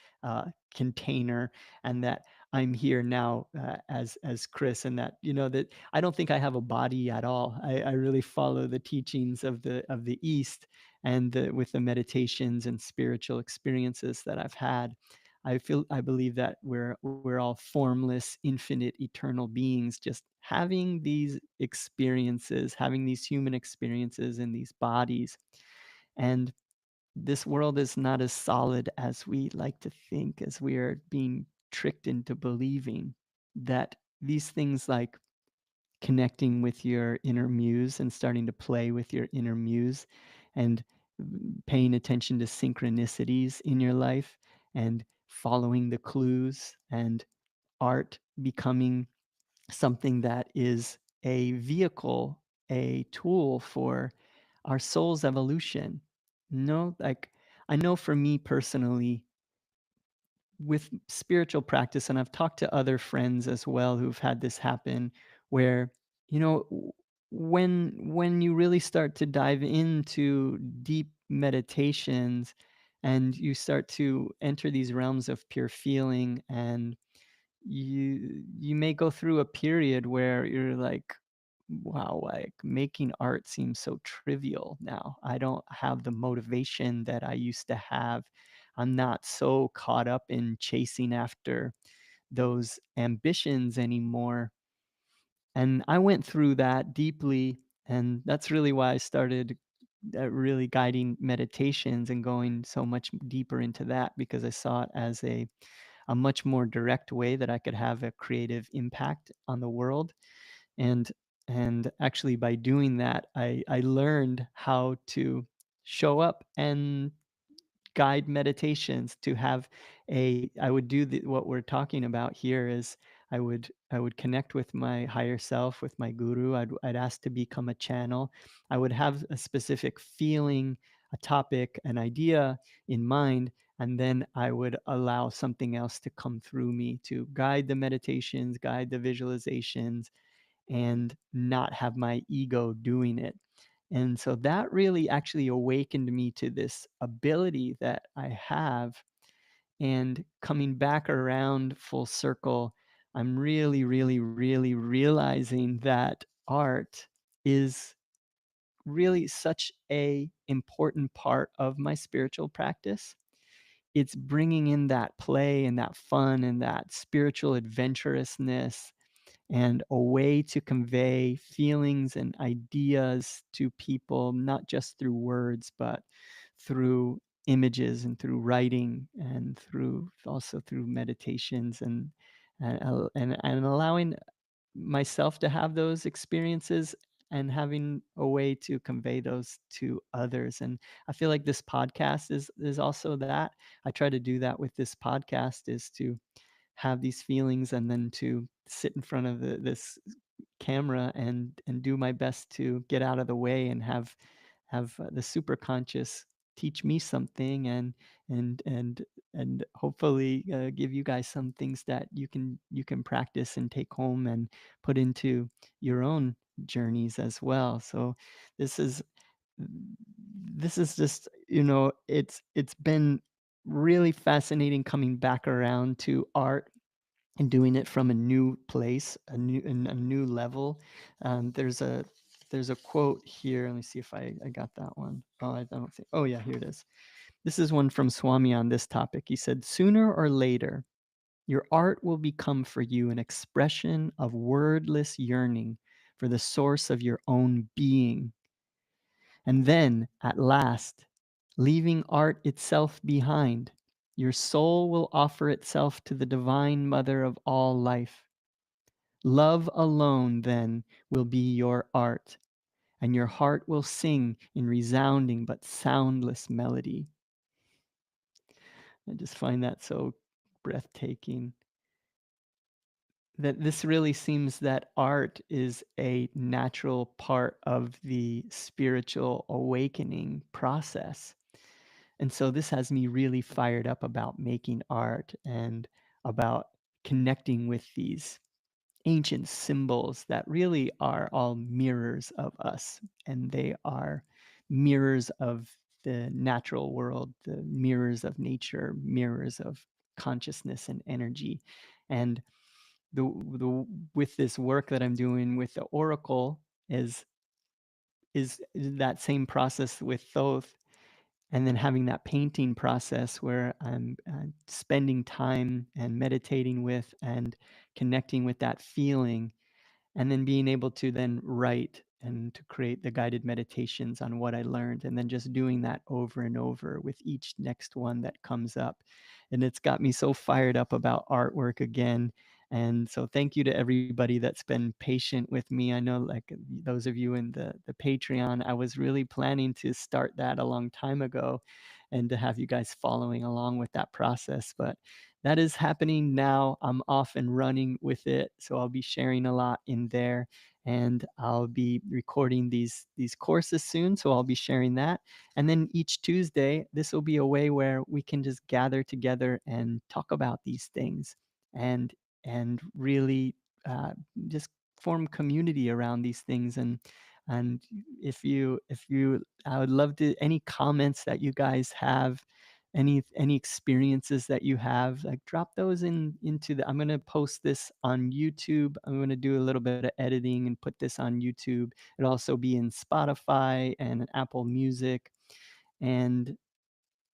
container, and that I'm here now as Chris, and that that I don't think I have a body at all. I really follow the teachings of the East, and with the meditations and spiritual experiences that I've had. I believe that we're all formless, infinite, eternal beings, just having these experiences, having these human experiences in these bodies. And this world is not as solid as we like to think, as we are being tricked into believing, that these things like connecting with your inner muse and starting to play with your inner muse, and paying attention to synchronicities in your life, and following the clues, and art becoming something that is a vehicle, a tool for our soul's evolution. Like, I know for me personally, with spiritual practice, and I've talked to other friends as well who've had this happen, where, when you really start to dive into deep meditations and you start to enter these realms of pure feeling, and you may go through a period where you're like, wow, like making art seems so trivial now. I don't have the motivation that I used to have. I'm not so caught up in chasing after those ambitions anymore. And I went through that deeply. And that's really why I started really guiding meditations and going so much deeper into that, because I saw it as a much more direct way that I could have a creative impact on the world. And actually by doing that, I learned how to show up and guide meditations, to have a I would do what we're talking about here is I would connect with my higher self, with my guru. I'd ask to become a channel. I would have a specific feeling, a topic, an idea in mind, and then I would allow something else to come through me to guide the meditations, guide the visualizations, and not have my ego doing it. And so that really actually awakened me to this ability that I have. And coming back around full circle, I'm really, really, really realizing that art is really such a important part of my spiritual practice. It's bringing in that play and that fun and that spiritual adventurousness, and a way to convey feelings and ideas to people, not just through words, but through images and through writing and through meditations, and allowing myself to have those experiences and having a way to convey those to others. And I feel like this podcast is also that. I try to do that with this podcast, is to have these feelings and then to sit in front of this camera and do my best to get out of the way and have the superconscious teach me something, and and and hopefully give you guys some things that you can practice and take home and put into your own journeys as well. So this is this is just, it's been really fascinating coming back around to art and doing it from a new place, a new level. There's a quote here. Let me see if I got that one. Oh, I don't think. Oh yeah, here it is. This is one from Swami on this topic. He said, "Sooner or later, your art will become for you an expression of wordless yearning for the source of your own being. And then, at last, leaving art itself behind, your soul will offer itself to the Divine Mother of all life. Love alone, then, will be your art, and your heart will sing in resounding but soundless melody." I just find that so breathtaking. That this really seems that art is a natural part of the spiritual awakening process. And so this has me really fired up about making art and about connecting with these ancient symbols that really are all mirrors of us. And they are mirrors of the natural world, the mirrors of nature, mirrors of consciousness and energy. And the with this work that I'm doing with the oracle is that same process with Thoth, and then having that painting process where I'm spending time and meditating with and connecting with that feeling, and then being able to then write and to create the guided meditations on what I learned, and then just doing that over and over with each next one that comes up. And it's got me so fired up about artwork again. And so thank you to everybody that's been patient with me. I know, like, those of you in the Patreon, I was really planning to start that a long time ago and to have you guys following along with that process, but that is happening now. I'm off and running with it, so I'll be sharing a lot in there. and I'll be recording these courses soon, so I'll be sharing that. And then each Tuesday, this will be a way where we can just gather together and talk about these things, and really uh, just form community around these things. And if you I would love to any comments that you guys have, any experiences that you have, like drop those into the I'm going to post this on YouTube. I'm going to do a little bit of editing and put this on YouTube. It'll also be in Spotify and Apple Music, and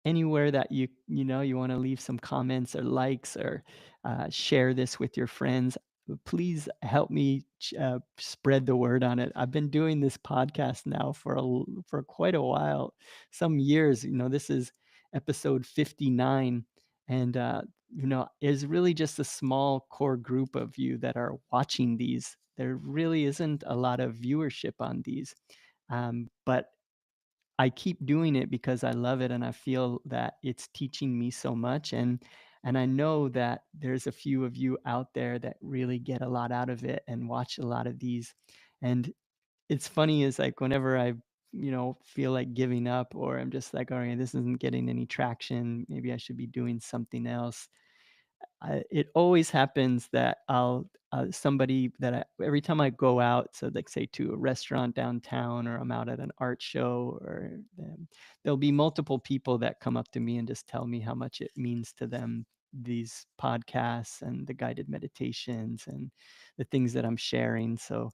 anywhere that you want to leave some comments or likes, or share this with your friends. Please help me spread the word on it. I've been doing this podcast now for quite a while, some years. This is episode 59, and is really just a small core group of you that are watching these. There really isn't a lot of viewership on these, but I keep doing it because I love it, and I feel that it's teaching me so much. And I know that there's a few of you out there that really get a lot out of it and watch a lot of these. And it's funny is like whenever I feel like giving up, or I'm just like, all right, this isn't getting any traction, maybe I should be doing something else. It always happens that somebody that every time I go out, so like say to a restaurant downtown, or I'm out at an art show, or there'll be multiple people that come up to me and just tell me how much it means to them, these podcasts and the guided meditations and the things that I'm sharing. So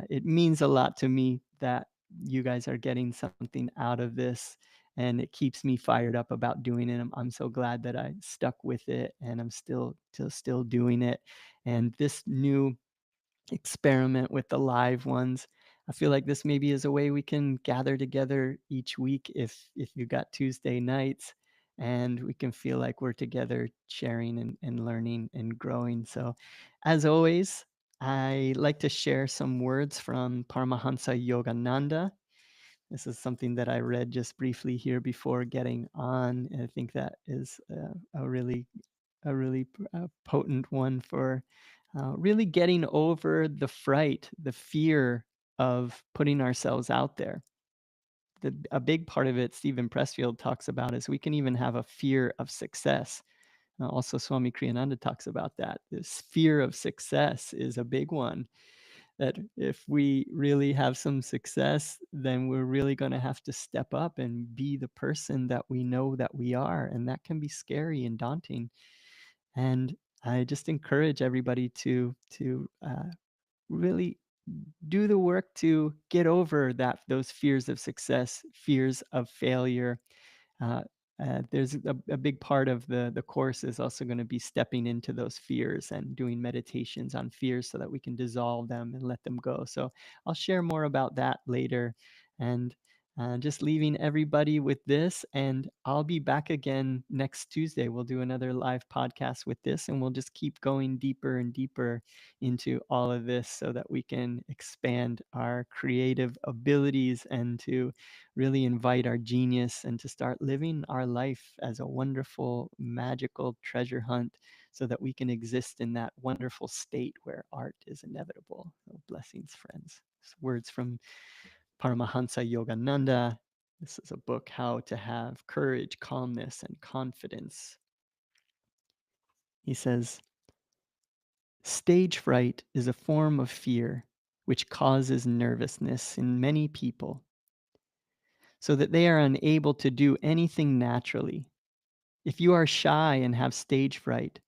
it means a lot to me that you guys are getting something out of this, and it keeps me fired up about doing it. I'm so glad that I stuck with it, and I'm still doing it. And this new experiment with the live ones, I feel like this maybe is a way we can gather together each week, if you got Tuesday nights, and we can feel like we're together sharing and learning and growing. So as always, I like to share some words from Paramahansa Yogananda. This is something that I read just briefly here before getting on, and I think that is a really potent one for really getting over the fright, the fear of putting ourselves out there. A big part of it, Stephen Pressfield talks about, is we can even have a fear of success. Also, Swami Kriyananda talks about that. This fear of success is a big one, that if we really have some success, then we're really going to have to step up and be the person that we know that we are. And that can be scary and daunting. And I just encourage everybody to really do the work to get over those fears of success, fears of failure. uh, there's a big part of the course is also going to be stepping into those fears and doing meditations on fears so that we can dissolve them and let them go. So I'll share more about that later. And just leaving everybody with this, and I'll be back again next Tuesday. We'll do another live podcast with this, and we'll just keep going deeper and deeper into all of this so that we can expand our creative abilities, and to really invite our genius, and to start living our life as a wonderful, magical treasure hunt, so that we can exist in that wonderful state where art is inevitable. So blessings, friends. Words from Paramahansa Yogananda. This is a book, How to Have Courage, Calmness, and Confidence. He says, stage fright is a form of fear which causes nervousness in many people, so that they are unable to do anything naturally. If you are shy and have stage fright,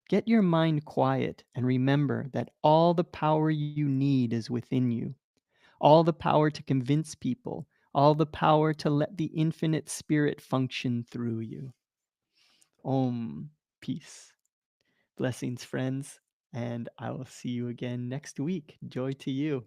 get your mind quiet and remember that all the power you need is within you. All the power to convince people, all the power to let the infinite spirit function through you. Om, peace. Blessings, friends, and I will see you again next week. Joy to you.